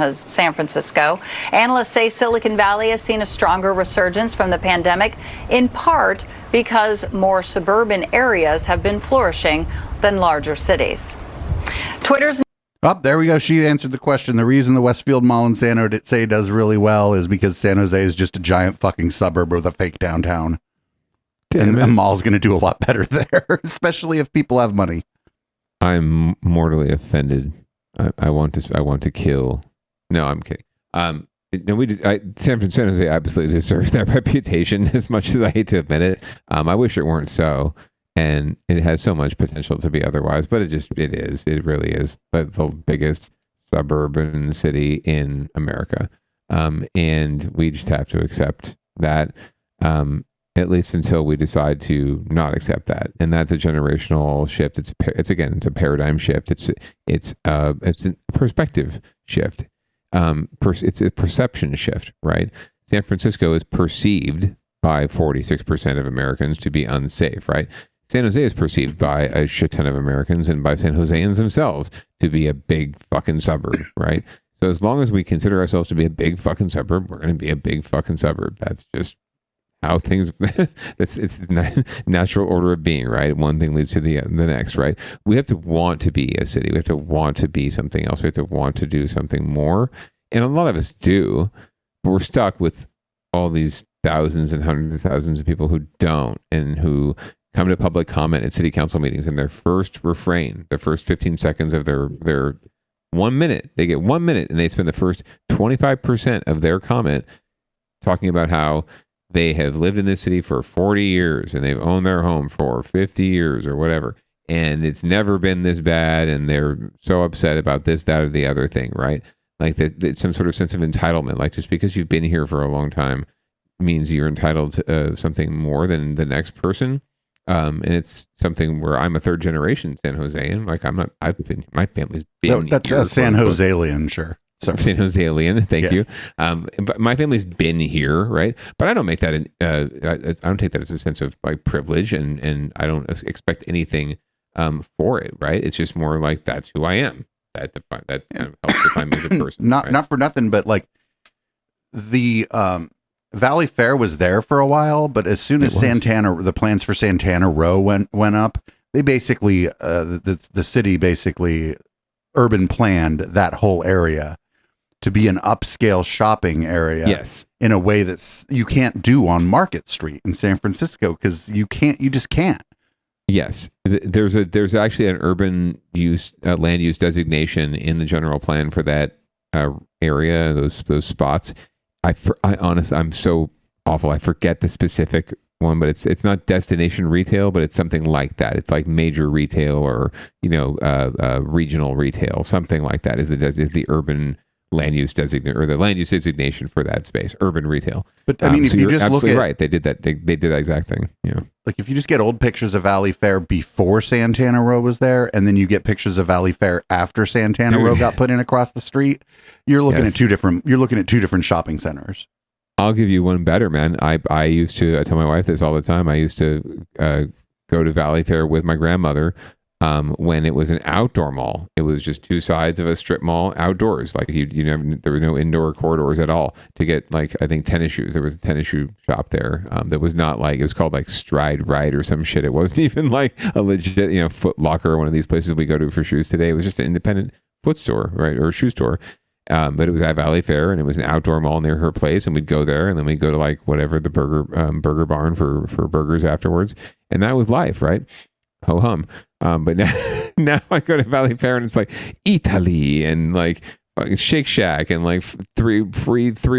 Francisco. Analysts say Silicon Valley has seen a stronger resurgence from the pandemic, in part because more suburban areas have been flourishing than larger cities. Twitter's there we go. She answered the question. The reason the Westfield Mall in San Jose does really well is because San Jose is just a giant fucking suburb with a fake downtown. And a mall's going to do a lot better there, especially if people have money. I'm mortally offended. I want to kill. No, I'm kidding. San Jose absolutely deserves that reputation, as much as I hate to admit it. I wish it weren't so, and it has so much potential to be otherwise, but it really is the biggest suburban city in America, and we just have to accept that, at least until we decide to not accept that, and that's a generational shift. It's a paradigm shift. It's a perspective shift. It's a perception shift, right? San Francisco is perceived by 46% of Americans to be unsafe, right? San Jose is perceived by a shit ton of Americans and by San Joseans themselves to be a big fucking suburb, right? So as long as we consider ourselves to be a big fucking suburb, we're going to be a big fucking suburb. That's just how things, it's natural order of being, right? One thing leads to the next, right? We have to want to be a city. We have to want to be something else. We have to want to do something more. And a lot of us do, but we're stuck with all these thousands and hundreds of thousands of people who don't, and who come to public comment at city council meetings, and their first refrain, the first 15 seconds of their 1 minute, they get 1 minute, and they spend the first 25% of their comment talking about how they have lived in this city for 40 years and they've owned their home for 50 years or whatever. And it's never been this bad. And they're so upset about this, that, or the other thing, right? Like it's some sort of sense of entitlement. Like just because you've been here for a long time means you're entitled to something more than the next person. And it's something where I'm a third generation San Josean. Like my family's been that's here. A San Josean, sure. San Josean, thank you. But my family's been here, right? But I don't make that. I don't take that as a sense of like privilege, and I don't expect anything for it, right? It's just more like that's who I am. That kind of helps define me as a person. Not for nothing, but like the Valley Fair was there for a while, but as soon as the plans for Santana Row went up, they basically, the city basically urban planned that whole area to be an upscale shopping area. Yes. In a way that's you can't do on Market Street in San Francisco because you just can't. Yes, there's actually an urban use land use designation in the general plan for that area, those spots. I honestly, I'm so awful. I forget the specific one, but it's not destination retail, but it's something like that. It's like major retail or regional retail, something like that. Is the urban land use designation or the land use designation for that space, urban retail. But I mean, if so you you're just look absolutely at right, they did that. They did that exact thing. Yeah. Like if you just get old pictures of Valley Fair before Santana Row was there, and then you get pictures of Valley Fair after Santana Row got put in across the street, you're looking at two different shopping centers. I'll give you one better, man. I used to, I tell my wife this all the time. I used to go to Valley Fair with my grandmother when it was an outdoor mall. It was just two sides of a strip mall outdoors. Like there was no indoor corridors at all to get like, I think tennis shoes. There was a tennis shoe shop there that was not like, it was called like Stride Ride or some shit. It wasn't even like a legit, Foot Locker or one of these places we go to for shoes today. It was just an independent foot store, right? Or a shoe store. But it was at Valley Fair and it was an outdoor mall near her place, and we'd go there and then we'd go to like whatever the burger barn for burgers afterwards. And that was life, right? Ho hum. But now I go to Valley Fair and it's like Italy and like Shake Shack and like three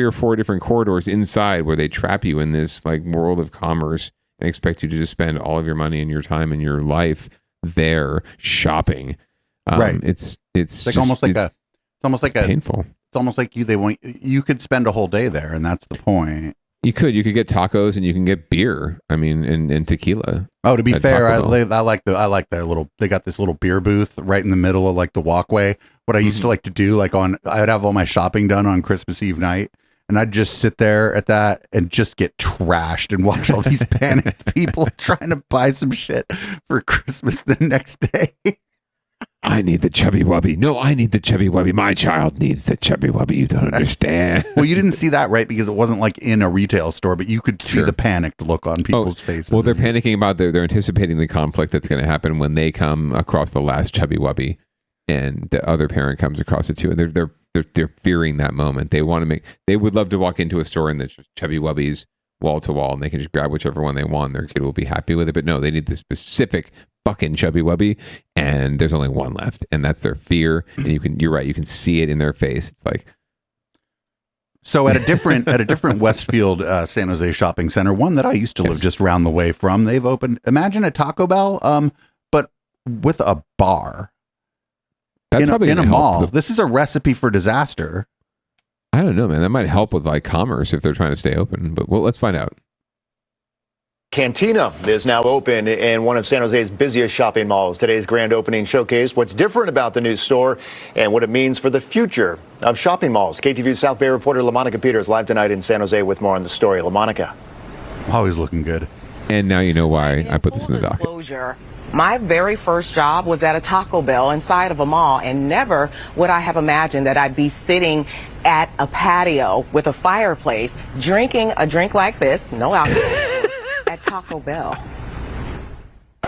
or four different corridors inside where they trap you in this like world of commerce and expect you to just spend all of your money and your time and your life there shopping. Right. It's like almost like painful. It's almost like you could spend a whole day there, and that's the point. You could get tacos and you can get beer. I mean, and tequila. Oh, to be fair, I like their little. They got this little beer booth right in the middle of like the walkway. What I used to like to do, like I'd have all my shopping done on Christmas Eve night, and I'd just sit there at that and just get trashed and watch all these panicked people trying to buy some shit for Christmas the next day. I need the chubby wubby. No, I need the chubby wubby. My child needs the chubby wubby. You don't understand. Well, you didn't see that, right? Because it wasn't like in a retail store, but you could see the panicked look on people's faces. Well, they're panicking about they're anticipating the conflict that's going to happen when they come across the last chubby wubby, and the other parent comes across it too, and they're fearing that moment. They would love to walk into a store and there's just chubby wubbies wall to wall, and they can just grab whichever one they want. Their kid will be happy with it, but no, they need the specific fucking chubby wubby, and there's only one left, and that's their fear. And you're right, you can see it in their face. It's like, so at a different Westfield San Jose shopping center, one that I used to live just around the way from, they've opened, imagine a Taco Bell, but with a bar. That's in a mall. This is a recipe for disaster. I don't know, man. That might help with like commerce if they're trying to stay open, but let's find out. Cantina is now open in one of San Jose's busiest shopping malls. Today's grand opening showcased what's different about the new store and what it means for the future of shopping malls. KTVU South Bay reporter LaMonica Peters live tonight in San Jose with more on the story. LaMonica. Always looking good. And now you know why I put this in the docket. My very first job was at a Taco Bell inside of a mall, and never would I have imagined that I'd be sitting at a patio with a fireplace, drinking a drink like this, no alcohol, at Taco Bell.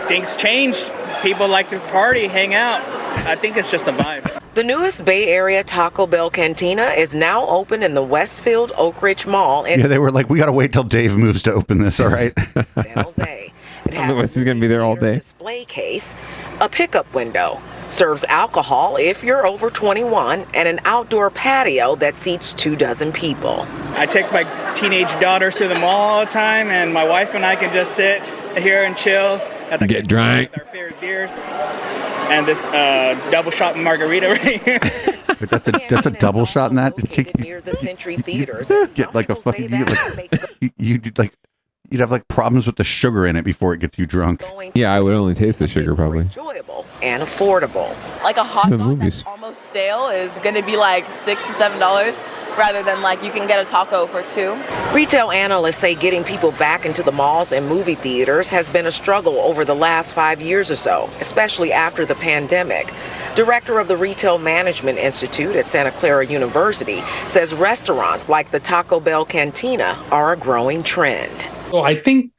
Things change. People like to party, hang out. I think it's just a vibe. The newest Bay Area Taco Bell Cantina is now open in the Westfield Oak Ridge Mall. Yeah, they were like, we got to wait till Dave moves to open this, all right? San Jose. It has Otherwise, he's going to be there all day. Display case, a pickup window, serves alcohol if you're over 21, and an outdoor patio that seats 24 people. I take my teenage daughters to the mall all the time, and my wife and I can just sit here and chill at the get drunk with our favorite beers and this double shot margarita right here. That's a double shot in that. Near the Century Theaters. Get like a fucking you'd have like problems with the sugar in it before it gets you drunk. Yeah, I would only taste the sugar probably. Enjoyable and affordable. Like a hot dog that's almost stale is going to be like $6 to $7 rather than like you can get a taco for $2. Retail analysts say getting people back into the malls and movie theaters has been a struggle over the last 5 years or so, especially after the pandemic. Director of the Retail Management Institute at Santa Clara University says restaurants like the Taco Bell Cantina are a growing trend. So I think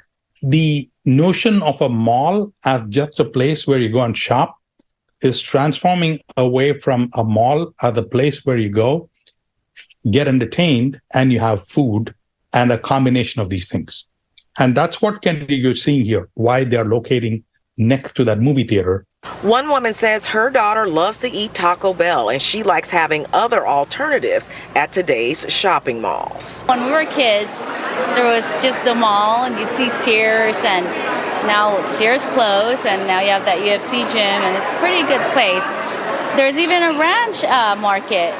the notion of a mall as just a place where you go and shop is transforming away from a mall as a place where you go, get entertained, and you have food and a combination of these things. And that's what Kennedy you're seeing here, why they're locating next to that movie theater. One woman says her daughter loves to eat Taco Bell and she likes having other alternatives at today's shopping malls. When we were kids, there was just the mall and you'd see Sears, and now Sears closed and now you have that UFC gym and it's a pretty good place. There's even a ranch market.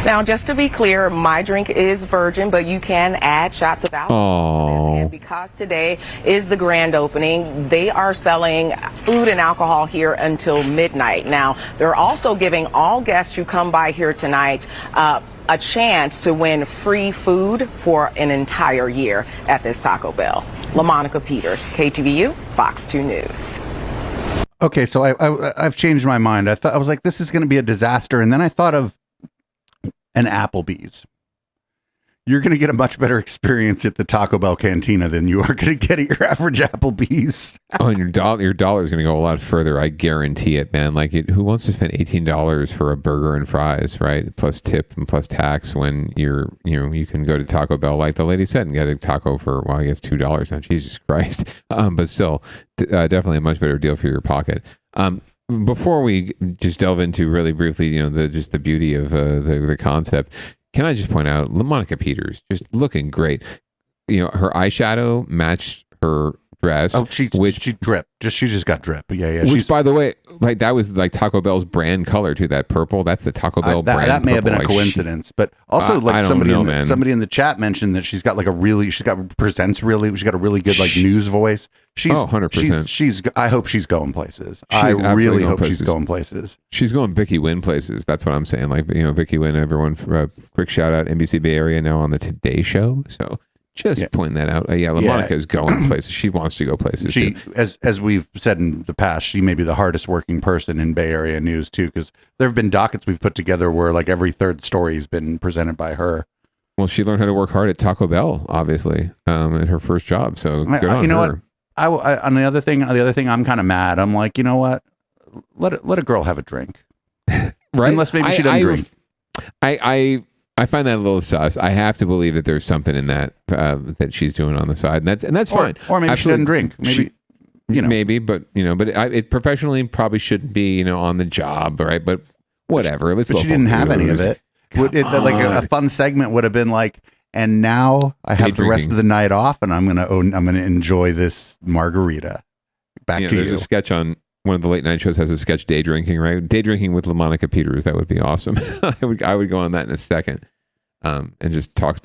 Now, just to be clear, my drink is virgin, but you can add shots of alcohol to this. And because today is the grand opening, they are selling food and alcohol here until midnight. Now, they're also giving all guests who come by here tonight a chance to win free food for an entire year at this Taco Bell. LaMonica Peters, KTVU, Fox 2 News. Okay, so I've changed my mind. I was like, this is going to be a disaster. And then I thought of an Applebee's. You're going to get a much better experience at the Taco Bell Cantina than you are going to get at your average Applebee's. Oh, and your dollar is going to go a lot further. I guarantee it, man. Like, who wants to spend $18 for a burger and fries, right? Plus tip and plus tax when you can go to Taco Bell, like the lady said, and get a taco for, well, I guess $2 now. Jesus Christ. But still, definitely a much better deal for your pocket. Before we just delve into really briefly, just the beauty of the concept, can I just point out LaMonica Peters just looking great. Her eyeshadow matched her dress. Oh, she dripped. She just got drip. Yeah. Which, by the way, like that was like Taco Bell's brand color too. That purple, that's the Taco Bell brand. That may have been a coincidence, but also like somebody in the chat mentioned that she's got like she's got a really good like news voice. She's 100%. I hope she's going places. I really hope she's going places. She's going Vicky Wynn places. That's what I'm saying. Like, Vicky Wynn, everyone, quick shout out, NBC Bay Area now on the Today Show. So just pointing that out. LaMonica is going places. She wants to go places. She, as we've said in the past, she may be the hardest working person in Bay Area news too, because there have been dockets we've put together where like every third story has been presented by her. Well, she learned how to work hard at Taco Bell, obviously, at her first job. So good on her. What? On the other thing, I'm kind of mad. I'm like, you know what? Let a girl have a drink, right? Unless maybe she doesn't drink. I find that a little sus. I have to believe that there's something in that that she's doing on the side, and that's fine. Or maybe she doesn't drink. Maybe maybe, but it professionally probably shouldn't be on the job, right? But whatever. But she didn't have any of it. Like a fun segment would have been like, and now I have the rest of the night off, and I'm gonna enjoy this margarita. Back to there's you. A sketch on one of the late night shows has a sketch day drinking, right? Day drinking with LaMonica Peters. That would be awesome. I would go on that in a second, and just talk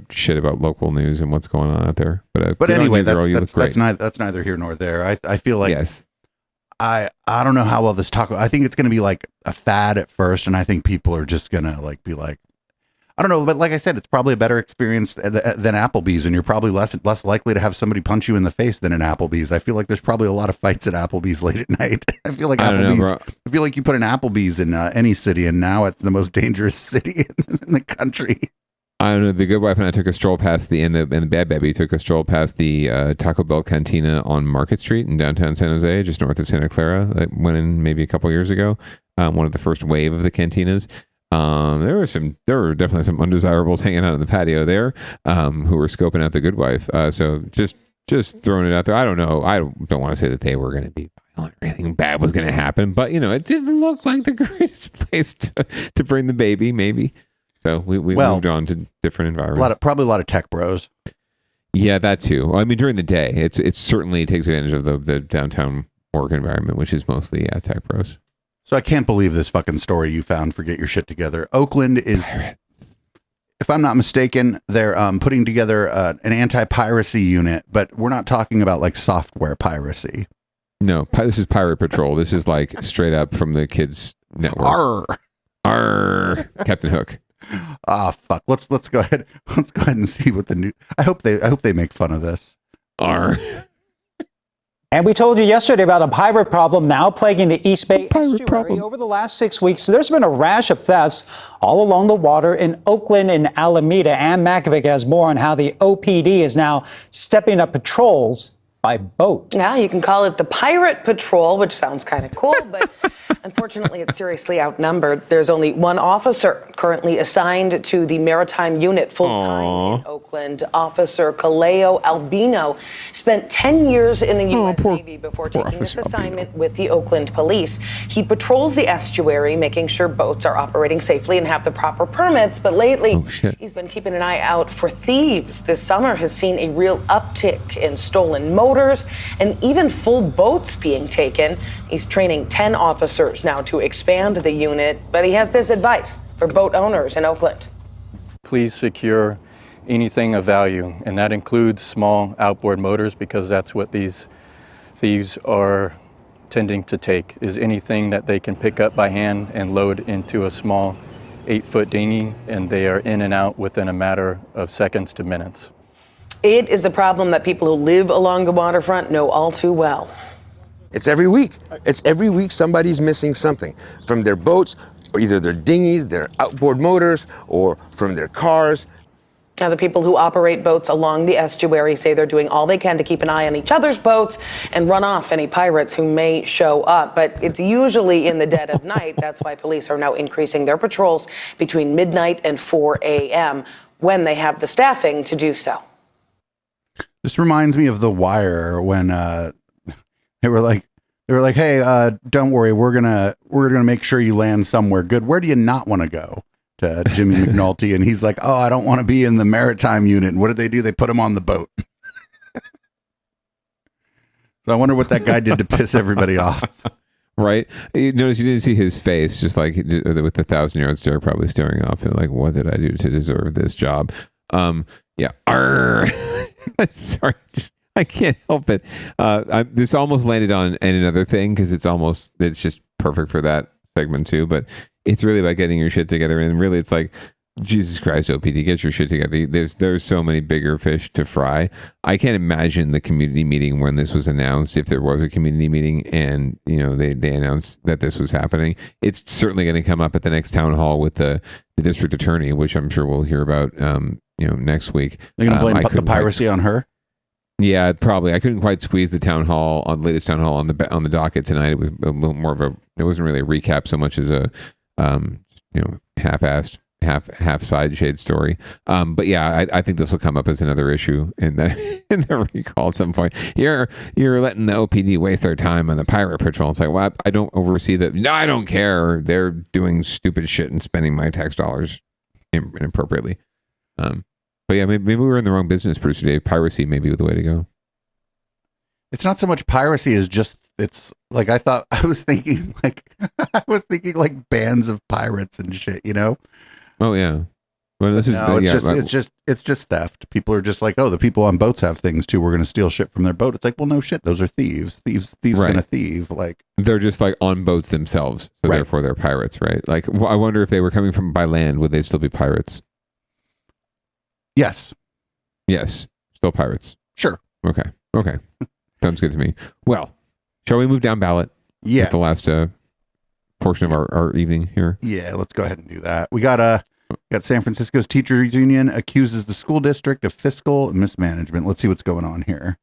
shit about local news and what's going on out there. But anyway, that's neither here nor there. I feel like I don't know how well this taco. I think it's going to be like a fad at first, and I think people are just going to be like, I don't know, but like I said, it's probably a better experience than Applebee's, and you're probably less likely to have somebody punch you in the face than in Applebee's. I feel like there's probably a lot of fights at Applebee's late at night. I feel like I feel like you put an Applebee's in any city, and now it's the most dangerous city in the country. I don't know. The good wife and I took a stroll past and the bad baby took a stroll past the Taco Bell Cantina on Market Street in downtown San Jose, just north of Santa Clara. That went in maybe a couple years ago. One of the first wave of the cantinas. There were definitely some undesirables hanging out on the patio there, who were scoping out the good wife. So just throwing it out there. I don't know. I don't want to say that they were going to be violent or anything bad was going to happen, but it didn't look like the greatest place to bring the baby, maybe. So we moved on to different environments. Probably a lot of tech bros. Yeah, that too. I mean, during the day, it certainly takes advantage of the downtown work environment, which is mostly tech bros. So I can't believe this fucking story you found for Get Your Shit Together. Oakland is, if I'm not mistaken, they're putting together an anti-piracy unit, but we're not talking about like software piracy. No, this is Pirate Patrol. This is like straight up from the kids' network. Arr. Captain Hook. Ah, fuck. Let's go ahead. Let's go ahead and see what the new. I hope they make fun of this. Arr. And we told you yesterday about a pirate problem now plaguing the East Bay estuary. Over the last 6 weeks, there's been a rash of thefts all along the water in Oakland and Alameda. Ann Makovic has more on how the OPD is now stepping up patrols by boat. Yeah, you can call it the Pirate Patrol, which sounds kind of cool, but unfortunately it's seriously outnumbered. There's only one officer currently assigned to the Maritime Unit full-time in Oakland. Officer Kaleo Albino spent 10 years in the U.S. Navy before taking this assignment with the Oakland Police. He patrols the estuary, making sure boats are operating safely and have the proper permits, but lately he's been keeping an eye out for thieves. This summer has seen a real uptick in stolen motors and even full boats being taken. He's training 10 officers now to expand the unit, but he has this advice for boat owners in Oakland. Please secure anything of value, and that includes small outboard motors, because that's what these thieves are tending to take, is anything that they can pick up by hand and load into a small 8-foot dinghy, and they are in and out within a matter of seconds to minutes. It is a problem that people who live along the waterfront know all too well. It's every week. It's every week somebody's missing something from their boats, or either their dinghies, their outboard motors, or from their cars. Now, the people who operate boats along the estuary say they're doing all they can to keep an eye on each other's boats and run off any pirates who may show up. But it's usually in the dead of night. That's why police are now increasing their patrols between midnight and 4 a.m. when they have the staffing to do so. This reminds me of The Wire when they were like, hey, don't worry, we're gonna make sure you land somewhere good. Where do you not want to go? To Jimmy McNulty, and he's like, oh, I don't want to be in the Maritime Unit. And what did they do? They put him on the boat. So I wonder what that guy did to piss everybody off. Right? You notice you didn't see his face, just like with the 1,000-yard stare, probably staring off and like, what did I do to deserve this job? Yeah. Sorry, I can't help it. This almost landed on another thing because it's just perfect for that segment too. But it's really about getting your shit together, and really, it's like, Jesus Christ, OPD, get your shit together. There's so many bigger fish to fry. I can't imagine the community meeting when this was announced. If there was a community meeting and they announced that this was happening, it's certainly going to come up at the next town hall with the district attorney, which I'm sure we'll hear about next week. They're going to blame the piracy on her. Yeah, probably. I couldn't quite squeeze the latest town hall on the docket tonight. It was a little more of a. It wasn't really a recap so much as a half-assed, half side shade story. But yeah, I think this will come up as another issue in the recall at some point. You're letting the OPD waste their time on the pirate patrol. It's like, well, I don't oversee that. No, I don't care. They're doing stupid shit and spending my tax dollars inappropriately. But yeah, maybe we're in the wrong business, Producer Dave. Piracy may be the way to go. It's not so much piracy as just, it's like, I was thinking like bands of pirates and shit, Oh yeah. Well, it's just theft. People are just like, oh, the people on boats have things too. We're going to steal shit from their boat. It's like, well, no shit. Those are thieves. Thieves right. Going to thieve. Like, they're just like on boats themselves. So right. Therefore they're pirates, right? Like, I wonder if they were coming from by land, would they still be pirates? Yes. Still pirates. Sure. Okay. Sounds good to me. Well, shall we move down ballot? Yeah. With the last portion of our evening here. Yeah, let's go ahead and do that. We got San Francisco's teachers union accuses the school district of fiscal mismanagement. Let's see what's going on here.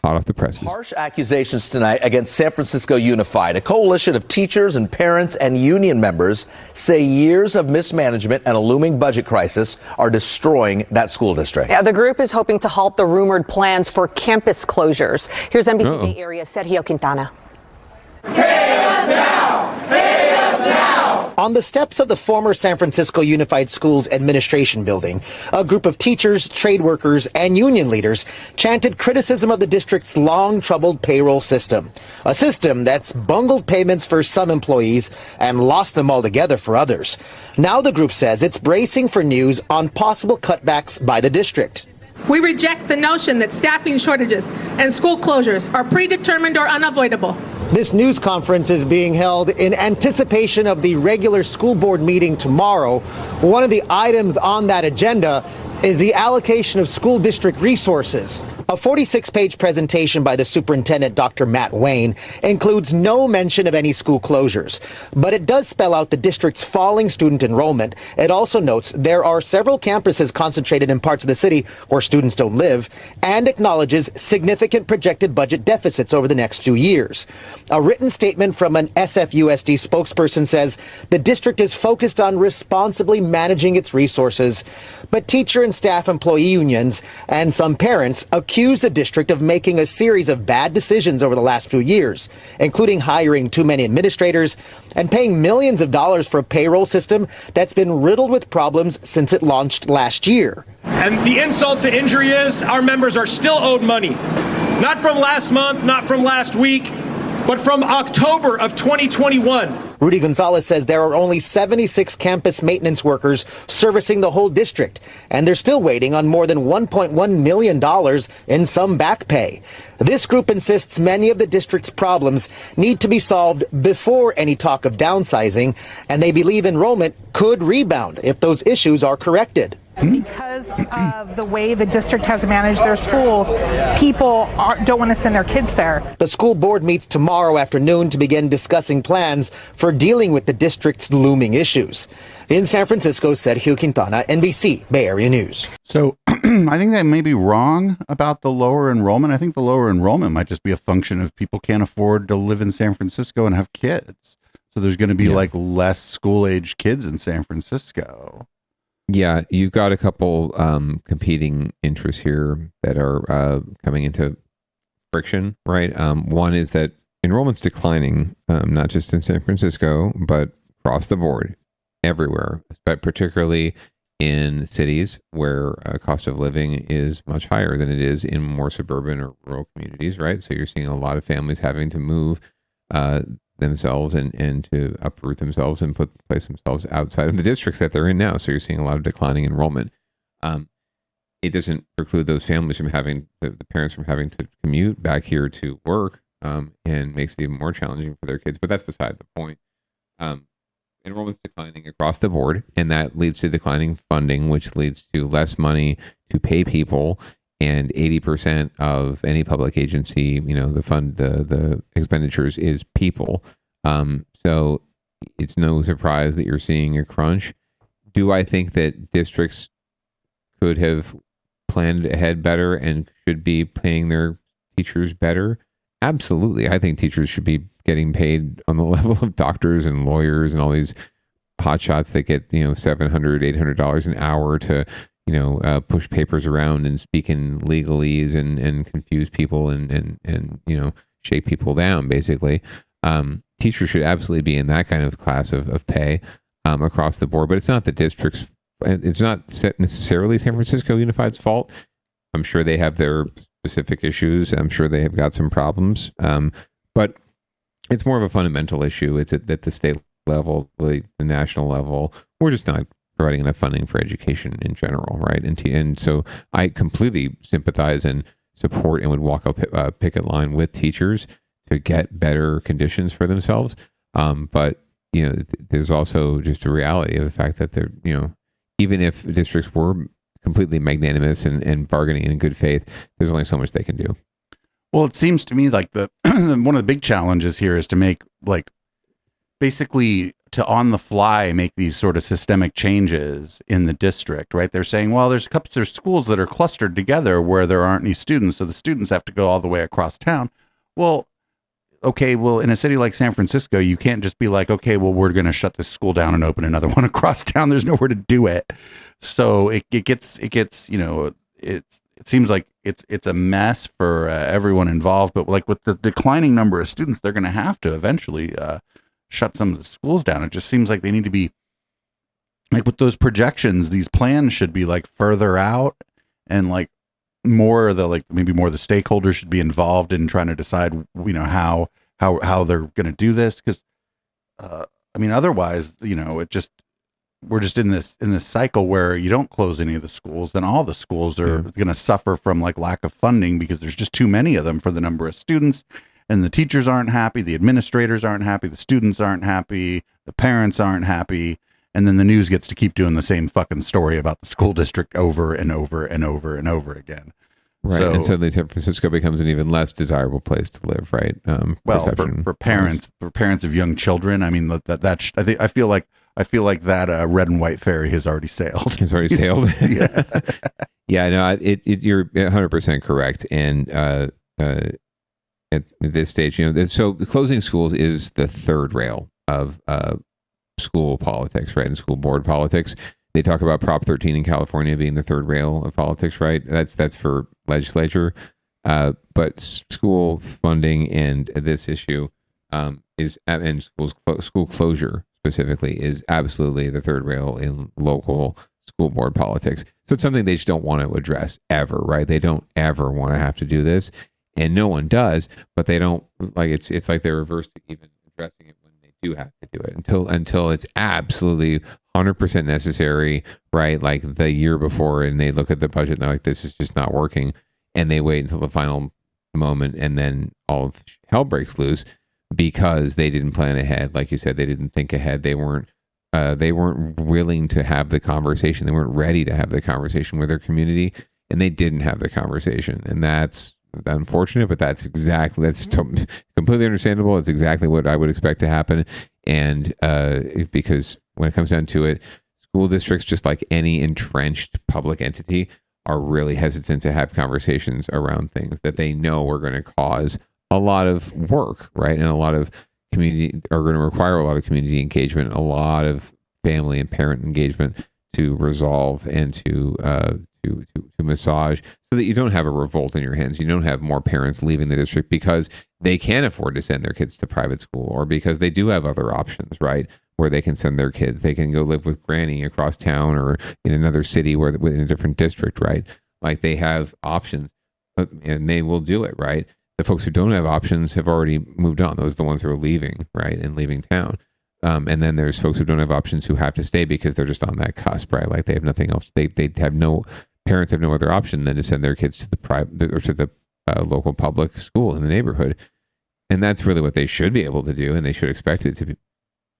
Hot off the presses. Harsh accusations tonight against San Francisco Unified. A coalition of teachers and parents and union members say years of mismanagement and a looming budget crisis are destroying that school district. Yeah, the group is hoping to halt the rumored plans for campus closures. Here's NBC Bay Area Sergio Quintana. Pay us now! Pay us now! On the steps of the former San Francisco Unified Schools Administration Building, a group of teachers, trade workers, and union leaders chanted criticism of the district's long-troubled payroll system, a system that's bungled payments for some employees and lost them altogether for others. Now the group says it's bracing for news on possible cutbacks by the district. We reject the notion that staffing shortages and school closures are predetermined or unavoidable. This news conference is being held in anticipation of the regular school board meeting tomorrow. One of the items on that agenda is the allocation of school district resources. A 46-page presentation by the superintendent, Dr. Matt Wayne, includes no mention of any school closures, but it does spell out the district's falling student enrollment. It also notes there are several campuses concentrated in parts of the city where students don't live, and acknowledges significant projected budget deficits over the next few years. A written statement from an SFUSD spokesperson says the district is focused on responsibly managing its resources, but teacher and staff employee unions and some parents accuse the district of making a series of bad decisions over the last few years, including hiring too many administrators and paying millions of dollars for a payroll system that's been riddled with problems since it launched last year. And the insult to injury is our members are still owed money. Not from last month, not from last week, but from October of 2021. Rudy Gonzalez says there are only 76 campus maintenance workers servicing the whole district, and they're still waiting on more than $1.1 million in some back pay. This group insists many of the district's problems need to be solved before any talk of downsizing, and they believe enrollment could rebound if those issues are corrected. Because of the way the district has managed their schools, people don't want to send their kids there. The school board meets tomorrow afternoon to begin discussing plans for dealing with the district's looming issues. In San Francisco, Sergio Quintana, NBC, Bay Area News. So I think they may be wrong about the lower enrollment. I think the lower enrollment might just be a function of people can't afford to live in San Francisco and have kids. So there's going to be like less school-age kids in San Francisco. Yeah, you've got a couple competing interests here that are coming into friction, right? One is that enrollment's declining, not just in San Francisco, but across the board, everywhere, but particularly in cities where cost of living is much higher than it is in more suburban or rural communities, right? So you're seeing a lot of families having to move themselves and to uproot themselves and place themselves outside of the districts that they're in now. So you're seeing a lot of declining enrollment. It doesn't preclude those families from having the parents from having to commute back here to work, and makes it even more challenging for their kids. But that's beside the point. Enrollment's declining across the board, and that leads to declining funding, which leads to less money to pay people. And 80% of any public agency, the expenditures is people. So it's no surprise that you're seeing a crunch. Do I think that districts could have planned ahead better and should be paying their teachers better? Absolutely. I think teachers should be getting paid on the level of doctors and lawyers and all these hotshots that get, $700, $800 an hour to, push papers around and speak in legalese and confuse people and shake people down, basically. Teachers should absolutely be in that kind of class of pay across the board, but it's not the district's, it's not necessarily San Francisco Unified's fault. I'm sure they have their specific issues. I'm sure they have got some problems, but it's more of a fundamental issue. It's at the state level, the national level. We're just not providing enough funding for education in general, right? And so I completely sympathize and support and would walk a picket line with teachers to get better conditions for themselves. But there's also just a reality of the fact that they're, even if districts were completely magnanimous and bargaining in good faith, there's only so much they can do. Well, it seems to me like one of the big challenges here is to make basically to on the fly make these sort of systemic changes in the district, right? They're saying, well, there's schools that are clustered together where there aren't any students, so the students have to go all the way across town. Well, okay, in a city like San Francisco, you can't just be like, okay, well, we're going to shut this school down and open another one across town. There's nowhere to do it. So it seems like it's a mess for everyone involved. But like with the declining number of students, they're going to have to eventually shut some of the schools down. It just seems like they need to be like with those projections, these plans should be like further out and like more of the maybe more of the stakeholders should be involved in trying to decide, how they're going to do this. Cause otherwise, we're just in this cycle where you don't close any of the schools, then all the schools are going to suffer from like lack of funding because there's just too many of them for the number of students. And the teachers aren't happy, the administrators aren't happy, the students aren't happy, the parents aren't happy, and then the news gets to keep doing the same fucking story about the school district over and over and over and over again. Right, So, and suddenly San Francisco becomes an even less desirable place to live, right? well, for parents of young children, I mean I feel like that red and white ferry has already sailed. It's already sailed. Yeah. Yeah, no, you're 100% correct. And at this stage, so closing schools is the third rail of school politics, right? And school board politics. They talk about Prop 13 in California being the third rail of politics, right? That's for legislature. But school funding and this issue is, and school closure specifically, is absolutely the third rail in local school board politics. So it's something they just don't want to address ever, right? They don't ever want to have to do this, and no one does. But they don't like it's like they're reversed to even addressing it when they do have to do it until it's absolutely 100% necessary, right? Like the year before, and they look at the budget and they're like, this is just not working, and they wait until the final moment, and then all of hell breaks loose because they didn't plan ahead. Like you said, they didn't think ahead. They weren't willing to have the conversation. They weren't ready to have the conversation with their community, and they didn't have the conversation. And that's unfortunate, but that's completely understandable. It's exactly what I would expect to happen. And because when it comes down to it, school districts, just like any entrenched public entity, are really hesitant to have conversations around things that they know are going to cause a lot of work, right? And a lot of community are going to require a lot of community engagement, a lot of family and parent engagement to resolve and to massage, so that you don't have a revolt in your hands. You don't have more parents leaving the district because they can't afford to send their kids to private school, or because they do have other options, right? Where they can send their kids. They can go live with granny across town or in another city within a different district, right? Like they have options, and they will do it, right? The folks who don't have options have already moved on. Those are the ones who are leaving, right? And leaving town. And then there's folks who don't have options who have to stay because they're just on that cusp, right? Like they have nothing else. Parents have no other option than to send their kids to the private or to the local public school in the neighborhood. And that's really what they should be able to do. And they should expect it to be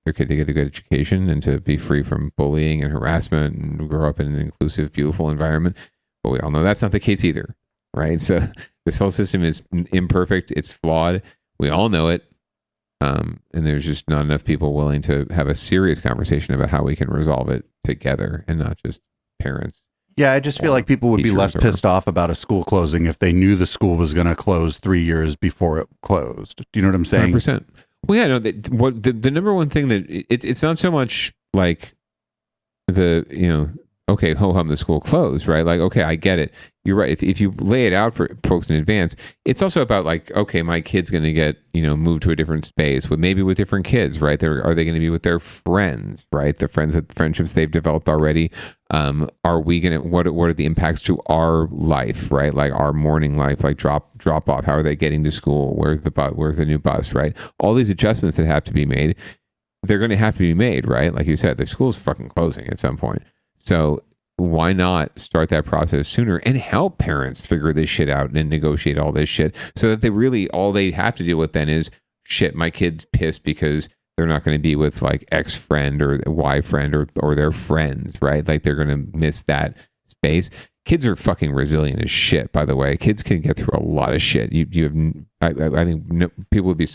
their kid to get a good education and to be free from bullying and harassment and grow up in an inclusive, beautiful environment. But we all know that's not the case either, right? So this whole system is imperfect. It's flawed. We all know it. And there's just not enough people willing to have a serious conversation about how we can resolve it together, and not just parents. Yeah, I just feel like people would be less pissed off about a school closing if they knew the school was going to close 3 years before it closed. Do you know what I'm saying? 100%. Well, yeah, no. The number one thing that it's not so much like okay, ho hum, the school closed, right? Like, okay, I get it. You're right. If you lay it out for folks in advance, it's also about like, okay, my kid's going to get, moved to a different space with different kids, right? Are they going to be with their friends, right? The friendships they've developed already. Are we going to, what are the impacts to our life, right? Like our morning life, like drop off. How are they getting to school? Where's the new bus, right? All these adjustments that have to be made, they're going to have to be made, right? Like you said, the school's fucking closing at some point. So why not start that process sooner and help parents figure this shit out and negotiate all this shit, so that all they have to deal with then is, shit, my kid's pissed because they're not going to be with like X friend or Y friend or their friends, right? Like they're going to miss that space. Kids are fucking resilient as shit, by the way. Kids can get through a lot of shit. I think people would be,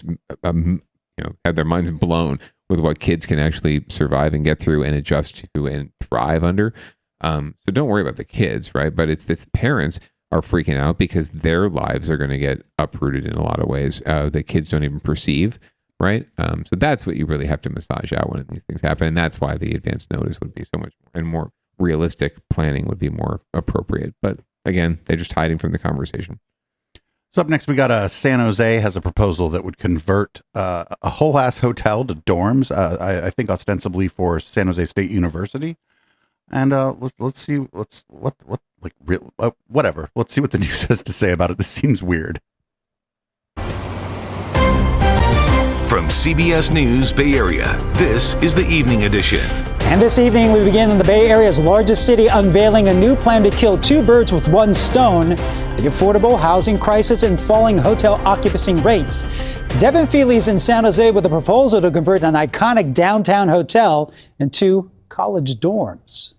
have their minds blown with what kids can actually survive and get through and adjust to and thrive under. So don't worry about the kids, right? But it's parents are freaking out because their lives are going to get uprooted in a lot of ways that kids don't even perceive, right? So that's what you really have to massage out when these things happen. And that's why the advance notice would be so much more, and more realistic planning would be more appropriate. But again, they're just hiding from the conversation. So up next, we got San Jose has a proposal that would convert a whole ass hotel to dorms. I think ostensibly for San Jose State University. And let's see whatever. Let's see what the news has to say about it. This seems weird. From CBS News Bay Area, this is the Evening Edition. And this evening, we begin in the Bay Area's largest city, unveiling a new plan to kill two birds with one stone: the affordable housing crisis and falling hotel occupancy rates. Devin Feely's in San Jose with a proposal to convert an iconic downtown hotel into college dorms.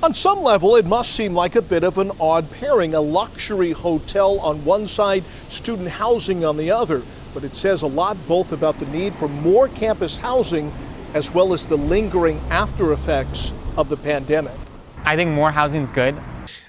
On some level, it must seem like a bit of an odd pairing, a luxury hotel on one side, student housing on the other. But it says a lot both about the need for more campus housing as well as the lingering after effects of the pandemic. I think more housing is good.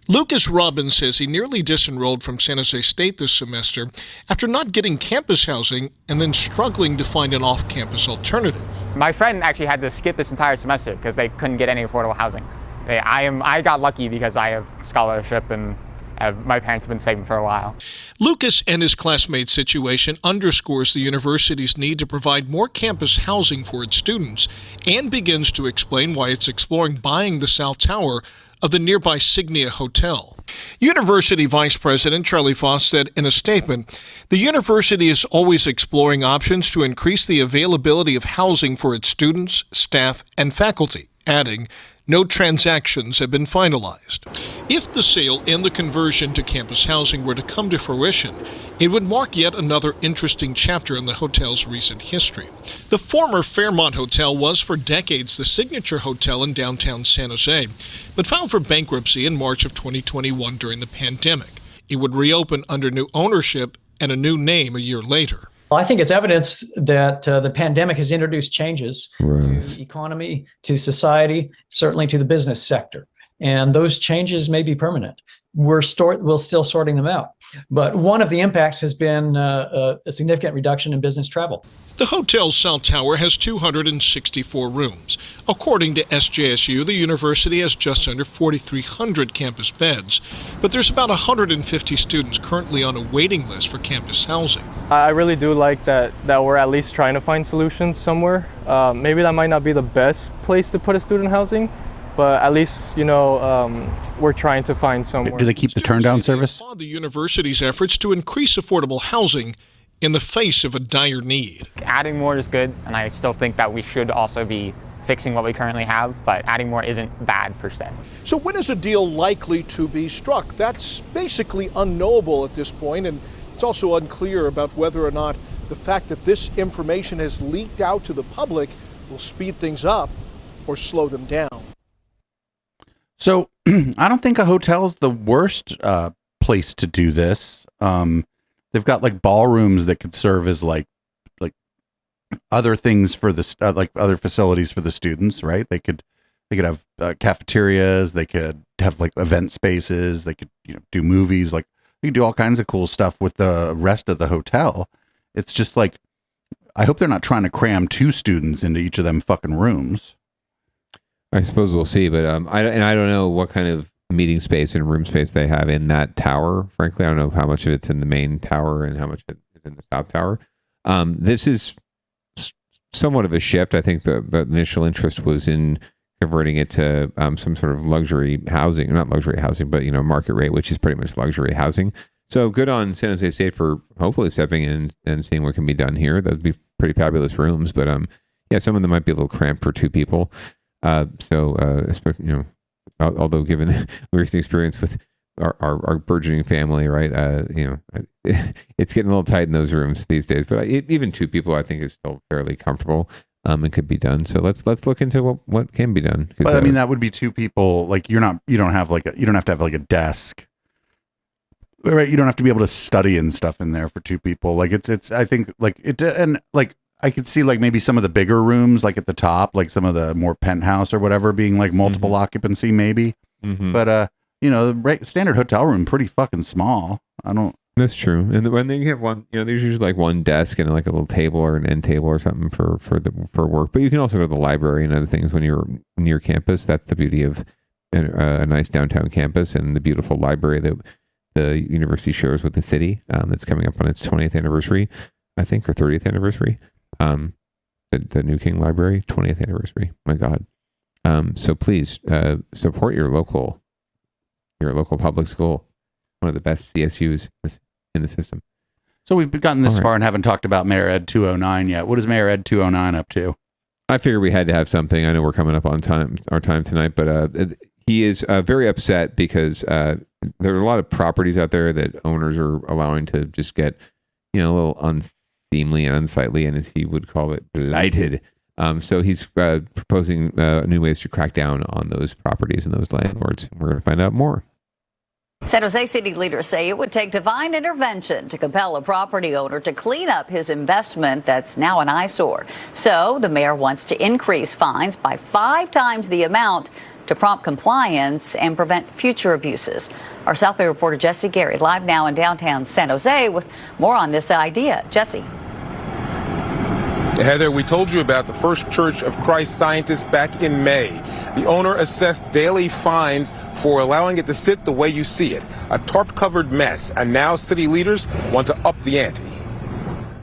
Lucas Robbins says he nearly disenrolled from San Jose State this semester after not getting campus housing and then struggling to find an off-campus alternative. My friend actually had to skip this entire semester because they couldn't get any affordable housing. I got lucky because I have scholarship and my parents have been saving for a while. Lucas and his classmates' situation underscores the university's need to provide more campus housing for its students and begins to explain why it's exploring buying the South Tower of the nearby Signia Hotel. University Vice President Charlie Foss said in a statement, the university is always exploring options to increase the availability of housing for its students, staff, and faculty, adding, no transactions have been finalized. If the sale and the conversion to campus housing were to come to fruition, it would mark yet another interesting chapter in the hotel's recent history. The former Fairmont Hotel was for decades the signature hotel in downtown San Jose, but filed for bankruptcy in March of 2021 during the pandemic. It would reopen under new ownership and a new name a year later. Well, I think it's evidence that the pandemic has introduced changes to the economy, to society, certainly to the business sector. And those changes may be permanent. We're still sorting them out. But one of the impacts has been a significant reduction in business travel. The hotel's South Tower has 264 rooms. According to SJSU, the university has just under 4,300 campus beds, but there's about 150 students currently on a waiting list for campus housing. I really do like that we're at least trying to find solutions somewhere. Maybe that might not be the best place to put a student housing, but at least, we're trying to find somewhere. Do they keep the turn down service? The university's efforts to increase affordable housing in the face of a dire need. Adding more is good, and I still think that we should also be fixing what we currently have, but adding more isn't bad per se. So when is a deal likely to be struck? That's basically unknowable at this point, and it's also unclear about whether or not the fact that this information has leaked out to the public will speed things up or slow them down. So I don't think a hotel is the worst place to do this. They've got like ballrooms that could serve as like other things for the like other facilities for the students, right? They could have cafeterias. They could have like event spaces. They could do movies. Like you could do all kinds of cool stuff with the rest of the hotel. It's just like I hope they're not trying to cram 2 students into each of them fucking rooms. I suppose we'll see, but I don't know what kind of meeting space and room space they have in that tower. Frankly, I don't know how much of it's in the main tower and how much of it is in the South Tower. This is somewhat of a shift. I think the initial interest was in converting it to some sort of luxury housing, not luxury housing, but market rate, which is pretty much luxury housing. So good on San Jose State for hopefully stepping in and seeing what can be done here. That'd be pretty fabulous rooms, but some of them might be a little cramped for 2 people. Especially, although given the recent experience with our burgeoning family, right? It's getting a little tight in those rooms these days. But even 2 people, I think, is still fairly comfortable and could be done. So let's look into what can be done. But I mean, that would be 2 people. Like you don't have to have like a desk, right? You don't have to be able to study and stuff in there for 2 people. Like it's I think like it and like. I could see like maybe some of the bigger rooms, like at the top, like some of the more penthouse or whatever being like multiple occupancy, maybe. But, the standard hotel room, pretty fucking small. That's true. And when you have one, there's usually like one desk and like a little table or an end table or something for work. But you can also go to the library and other things when you're near campus. That's the beauty of a nice downtown campus and the beautiful library that the university shares with the city. That's coming up on its 20th anniversary, I think, or 30th anniversary. The New King Library 20th anniversary. My God. So please support your local public school. One of the best CSUs in the system. So we've gotten this far and haven't talked about Mayor Ed 209 yet. What is Mayor Ed 209 up to? I figured we had to have something. I know we're coming up on our time tonight, but he is very upset because there are a lot of properties out there that owners are allowing to just get a little unseemly and unsightly, and as he would call it, blighted. So he's proposing new ways to crack down on those properties and those landlords. We're going to find out more. San Jose city leaders say it would take divine intervention to compel a property owner to clean up his investment that's now an eyesore. So the mayor wants to increase fines by 5 times the amount to prompt compliance and prevent future abuses. Our South Bay reporter Jesse Gary live now in downtown San Jose with more on this idea. Jesse. Heather, we told you about the First Church of Christ Scientists back in May. The owner assessed daily fines for allowing it to sit the way you see it, a tarp-covered mess, and now city leaders want to up the ante.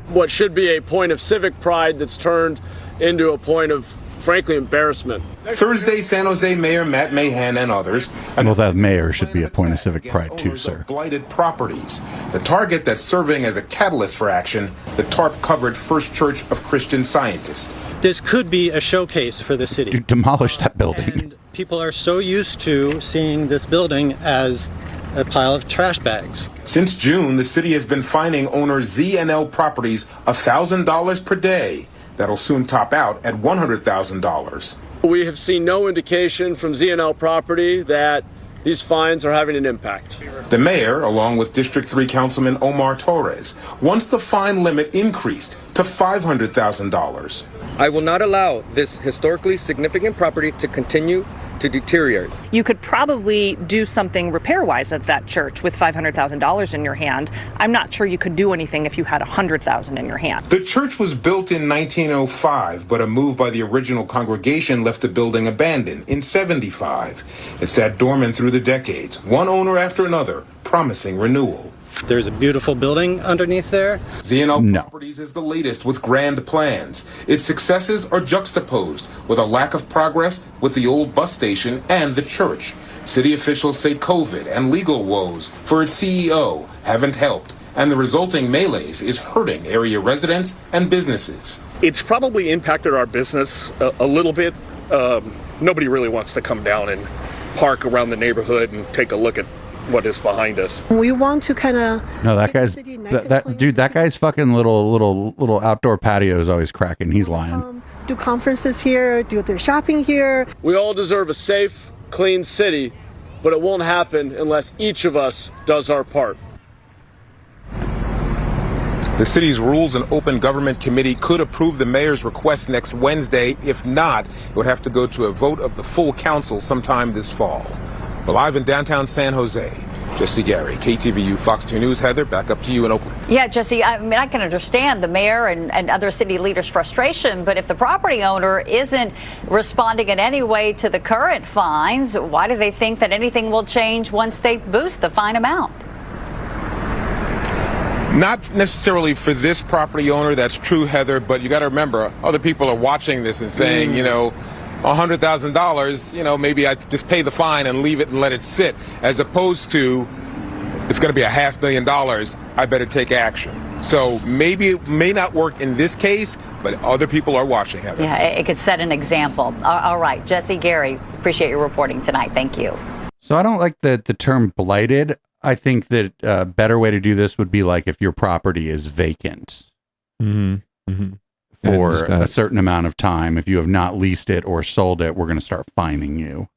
What should be a point of civic pride that's turned into a point of, frankly, embarrassment. Thursday, San Jose Mayor Matt Mahan and others. Well, that mayor should be a point of civic pride too, sir. Blighted properties. The target that's serving as a catalyst for action, the tarp-covered First Church of Christian Scientists. This could be a showcase for the city. Dude, demolish that building. And people are so used to seeing this building as a pile of trash bags. Since June, the city has been fining owner ZNL Properties $1,000 per day. That'll soon top out at $100,000. We have seen no indication from ZNL Property that these fines are having an impact. The mayor, along with District 3 Councilman Omar Torres, wants the fine limit increased to $500,000. I will not allow this historically significant property to continue to deteriorate. You could probably do something repair-wise at that church with $500,000 in your hand. I'm not sure you could do anything if you had $100,000 in your hand. The church was built in 1905, but a move by the original congregation left the building abandoned in 75. It sat dormant through the decades, one owner after another, promising renewal. There's a beautiful building underneath there. ZNL Properties is the latest with grand plans. Its successes are juxtaposed with a lack of progress with the old bus station and the church. City officials say COVID and legal woes for its CEO haven't helped, and the resulting melees is hurting area residents and businesses. It's probably impacted our business a little bit. Nobody really wants to come down and park around the neighborhood and take a look at what is behind us. We want to kind of that guy's fucking little outdoor patio is always cracking. He's lying. Do conferences here, do their shopping here. We all deserve a safe, clean city, but it won't happen unless each of us does our part. The city's Rules and Open Government Committee could approve the mayor's request next Wednesday. If not, it would have to go to a vote of the full council sometime this fall. We're live in downtown San Jose. Jesse Gary, KTVU, Fox 2 News. Heather, back up to you in Oakland. Yeah, Jesse, I mean, I can understand the mayor and other city leaders' frustration, but if the property owner isn't responding in any way to the current fines, why do they think that anything will change once they boost the fine amount? Not necessarily for this property owner, that's true, Heather, but you got to remember, other people are watching this and saying, $100,000, maybe I just pay the fine and leave it and let it sit, as opposed to it's going to be $500,000, I better take action. So maybe it may not work in this case, but other people are watching, Heather. Yeah, it could set an example. All right, Jesse Gary, appreciate your reporting tonight. Thank you. So I don't like the term blighted. I think that a better way to do this would be like if your property is vacant. For a certain amount of time. If you have not leased it or sold it, we're going to start fining you.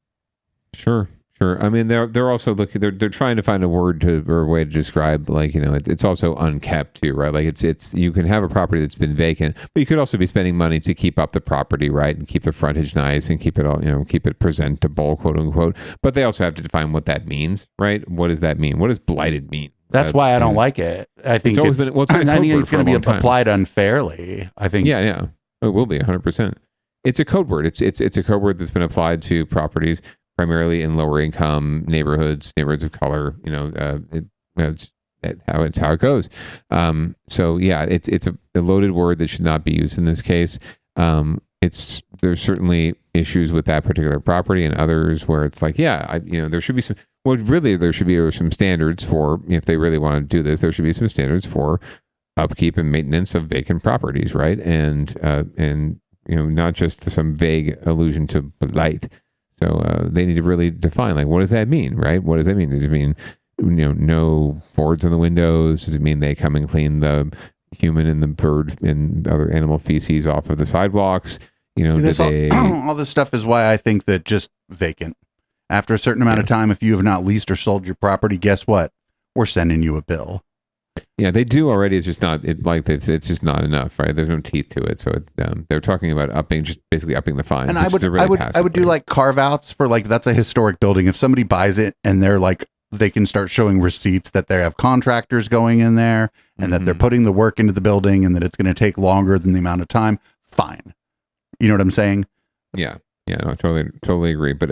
Sure. I mean, they're also looking. They're trying to find a word or a way to describe, it's also unkept too, right? Like it's you can have a property that's been vacant, but you could also be spending money to keep up the property, right, and keep the frontage nice and keep it all, keep it presentable, quote unquote. But they also have to define what that means, right? What does that mean? What does blighted mean? That's why I don't like it. I think I think it's going to be applied unfairly. I think. Yeah, it will be 100%. It's a code word. It's a code word that's been applied to properties primarily in lower income neighborhoods of color. It's how it goes. So yeah, it's a loaded word that should not be used in this case. There's certainly issues with that particular property and others where it's like, there should be some. Well, really, there should be some standards for, if they really want to do this, there should be some standards for upkeep and maintenance of vacant properties, right? And not just some vague allusion to blight. So they need to really define, what does that mean, right? What does that mean? Does it mean, no boards on the windows? Does it mean they come and clean the human and the bird and other animal feces off of the sidewalks? You know, all this stuff is why I think that just vacant. After a certain amount of time, if you have not leased or sold your property, guess what? We're sending you a bill. Yeah, they do already. It's just not it's just not enough, right? There's no teeth to it. So they're talking about basically upping the fines. And I would do like carve outs for like, that's a historic building. If somebody buys it and they're like, they can start showing receipts that they have contractors going in there and that they're putting the work into the building and that it's going to take longer than the amount of time. Fine. You know what I'm saying? Yeah. Yeah, no, totally agree. But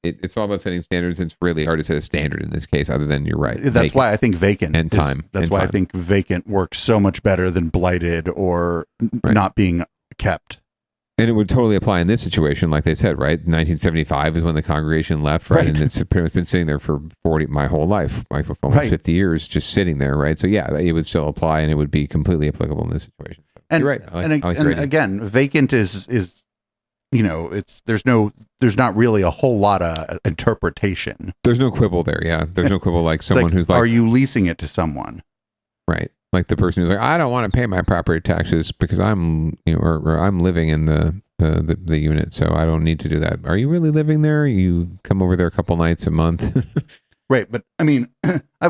it's all about setting standards. It's really hard to set a standard in this case, other than you're right. That's why I think vacant and time. That's why I think vacant works so much better than blighted or not being kept. And it would totally apply in this situation, like they said, right? 1975 is when the congregation left, right? And it's pretty much been sitting there for my whole life, like for almost 50 years, just sitting there, right? So yeah, it would still apply, and it would be completely applicable in this situation. So and you're right. And again, vacant is you know, there's not really a whole lot of interpretation. There's no quibble there. Yeah, there's no quibble. Like someone who's like, are you leasing it to someone? Right. Like the person who's like, I don't want to pay my property taxes because I'm, you know, or I'm living in the unit, so I don't need to do that. Are you really living there? You come over there a couple nights a month. Right. But I mean,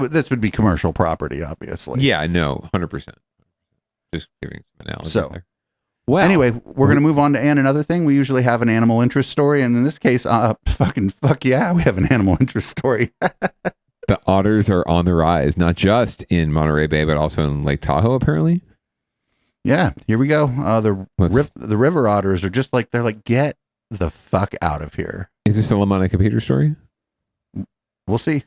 this would be commercial property, obviously. Yeah, no, 100%. Just giving some analogy there. Well, anyway, we're going to move on to another thing. We usually have an animal interest story, and in this case, fuck yeah, we have an animal interest story. The otters are on the rise, not just in Monterey Bay, but also in Lake Tahoe, apparently. Yeah, here we go. The river otters are just like, they're like, get the fuck out of here. Is this a LaMonica Peters story? We'll see.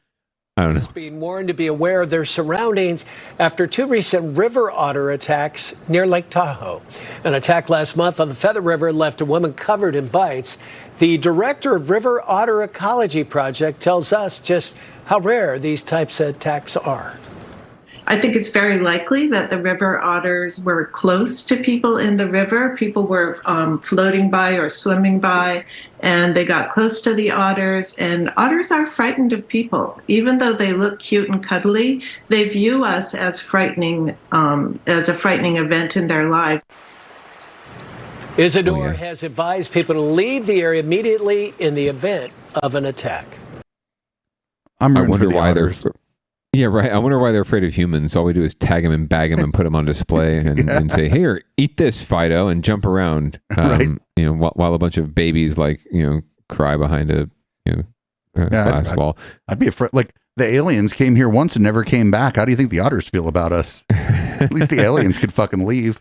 I don't know. Being warned to be aware of their surroundings after 2 recent river otter attacks near Lake Tahoe. An attack last month on the Feather River left a woman covered in bites. The director of River Otter Ecology Project tells us just how rare these types of attacks are. I think it's very likely that the river otters were close to people in the river. People were floating by or swimming by, and they got close to the otters. And otters are frightened of people. Even though they look cute and cuddly, they view us as frightening, as a frightening event in their life. Isidore has advised people to leave the area immediately in the event of an attack. I wonder why they're... Yeah, right. I wonder why they're afraid of humans. All we do is tag them and bag them and put them on display and say, "Here, eat this, Fido," and jump around. You know, while a bunch of babies cry behind a glass wall. I'd be afraid. Like the aliens came here once and never came back. How do you think the otters feel about us? At least the aliens could fucking leave.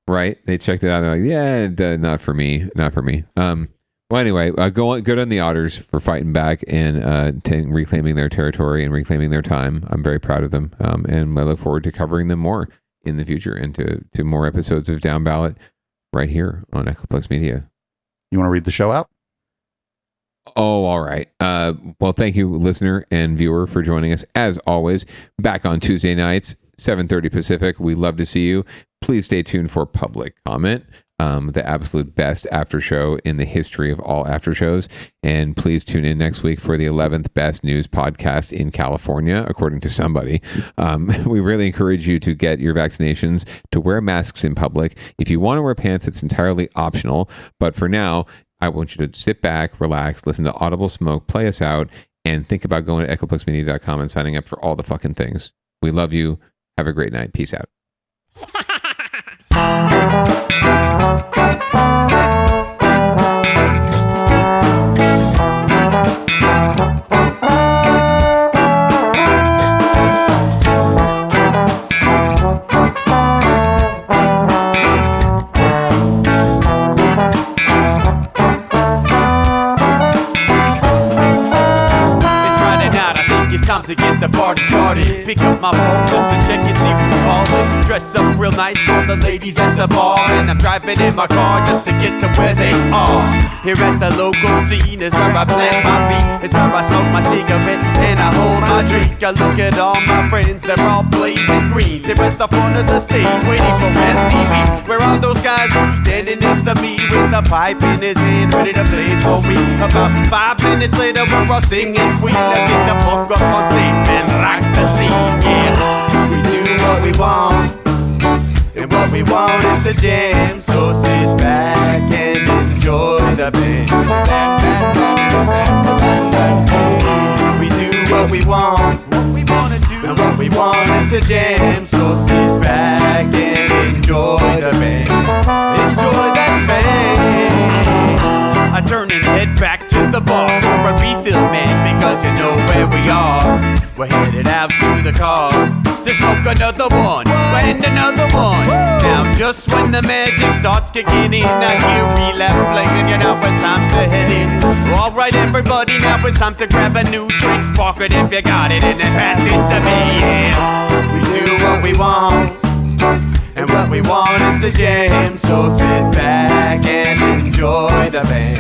Right? They checked it out. And they're like, "Yeah, not for me. Not for me." Well, anyway, good on the otters for fighting back and reclaiming their territory and reclaiming their time. I'm very proud of them, and I look forward to covering them more in the future and to more episodes of Down Ballot right here on Echoplex Media. You want to read the show out? Oh, all right. Well, thank you, listener and viewer, for joining us. As always, back on Tuesday nights, 7:30 Pacific. We love to see you. Please stay tuned for Public Comment, the absolute best after show in the history of all after shows. And please tune in next week for the 11th best news podcast in California, according to somebody. We really encourage you to get your vaccinations, to wear masks in public. If you want to wear pants, it's entirely optional. But for now, I want you to sit back, relax, listen to Audible Smoke, play us out, and think about going to echoplexmedia.com and signing up for all the fucking things. We love you. Have a great night. Peace out. Time to get the party started. Pick up my phone just to check and see who's calling. Dress up real nice for the ladies at the bar, and I'm driving in my car just to get to where they are. Here at the local scene is where I plant my feet. It's where I smoke my cigarette and I hold my drink. I look at all my friends, they're all blazing green. Here at the front of the stage waiting for MTV. Where are those guys who's standing next to me with a pipe in his hand ready to blaze for me? About 5 minutes later we're all singing Queen. I get the fuck up on stage, man, rock the scene, yeah. We do what we want, and what we want is to jam. So sit back we want, what we wanna do, and what we want is to jam. So sit back and enjoy the band. Enjoy that band. I turn and head back to the bar for a refill, man, because you know where we are. We're headed out to the car to smoke another one and another one. Now just when the magic starts kicking in, I hear relapse playing, you know it's time to head in. Alright everybody, now it's time to grab a new drink, spark it if you got it, and then pass it to me. Yeah, we do what we want, and what we want is to jam. So sit back and enjoy the band.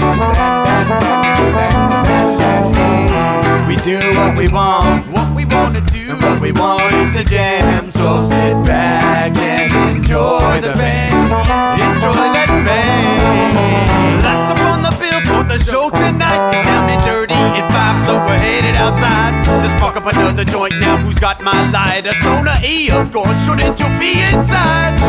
We do what we want, what we wanna do, and what we want is to jam. So sit back and enjoy the band. Enjoy that band. Last up on the bill for the show tonight is Down and Dirty at 5, so we're headed outside to spark up another joint. Now who's got my lighter? Stoner E, of course, shouldn't you be inside?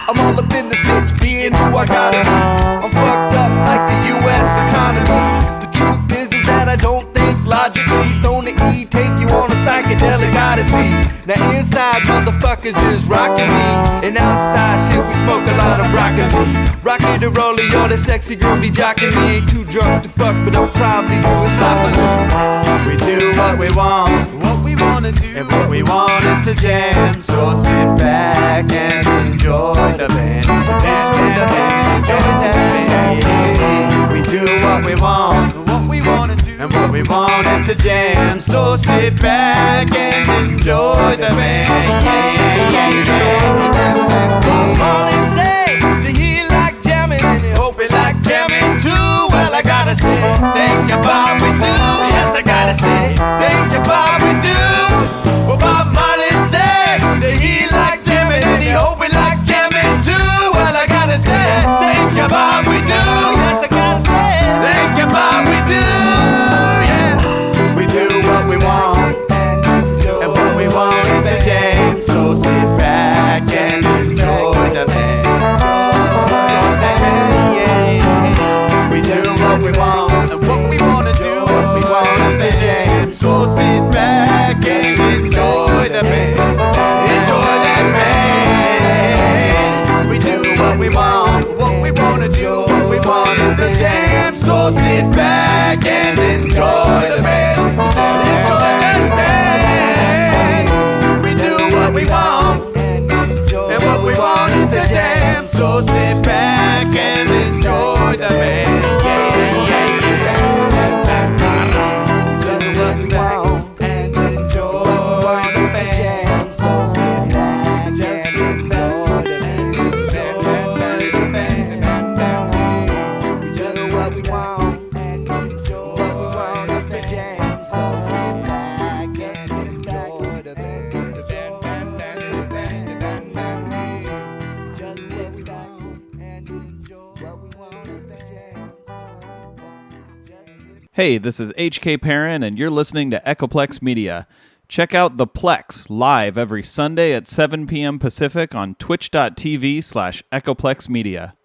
I'm all up in this bitch, being who I gotta be. I'm fucked up like the U.S. economy. The truth is that I don't think logically. Stoner E take you on a psychedelic odyssey. Now inside motherfuckers is rocking me, and outside shit we smoke a lot of broccoli. Rocky the roller, yo, that sexy girl be jocking me. Ain't too drunk to fuck, but I'll probably do it sloppily. We do what we want, what we wanna do, and what we want is to jam. So sit back and enjoy the band. Enjoy the band, enjoy that band. We do what we want, what we wanna do, and what we want is to jam. So sit back and enjoy the band. Molly say that he like jamming, and he hope he like jamming too. Well, I gotta say, thank you, Bob, we do. Yes, I gotta say, thank you, Bob, we do. Well, Bob Marley said that he like jamming, and he hope he like jamming too. Well, I gotta say, thank you, Bob, we do. Yes, I gotta say, thank you, Bob, we do. Yeah, we do what we want, and what we want is to jam. So sit back and enjoy the band. We do what we want, and what we wanna do, what we want is to jam. So sit back and enjoy the band. Enjoy that band. We do what we want, what we wanna do, what we want is to jam. So sit back and enjoy the band. Enjoy that band. We do what we want, and what we want is to jam. So sit back and enjoy the band. Yeah, yeah, yeah. Just sit back and enjoy the band. So sit back and enjoy the band. We just do what we want, and enjoy what we want is to jam. So sit back and enjoy the band. Hey, this is HK Perrin, and you're listening to Echoplex Media. Check out The Plex live every Sunday at 7 p.m. Pacific on twitch.tv/Echoplex Media.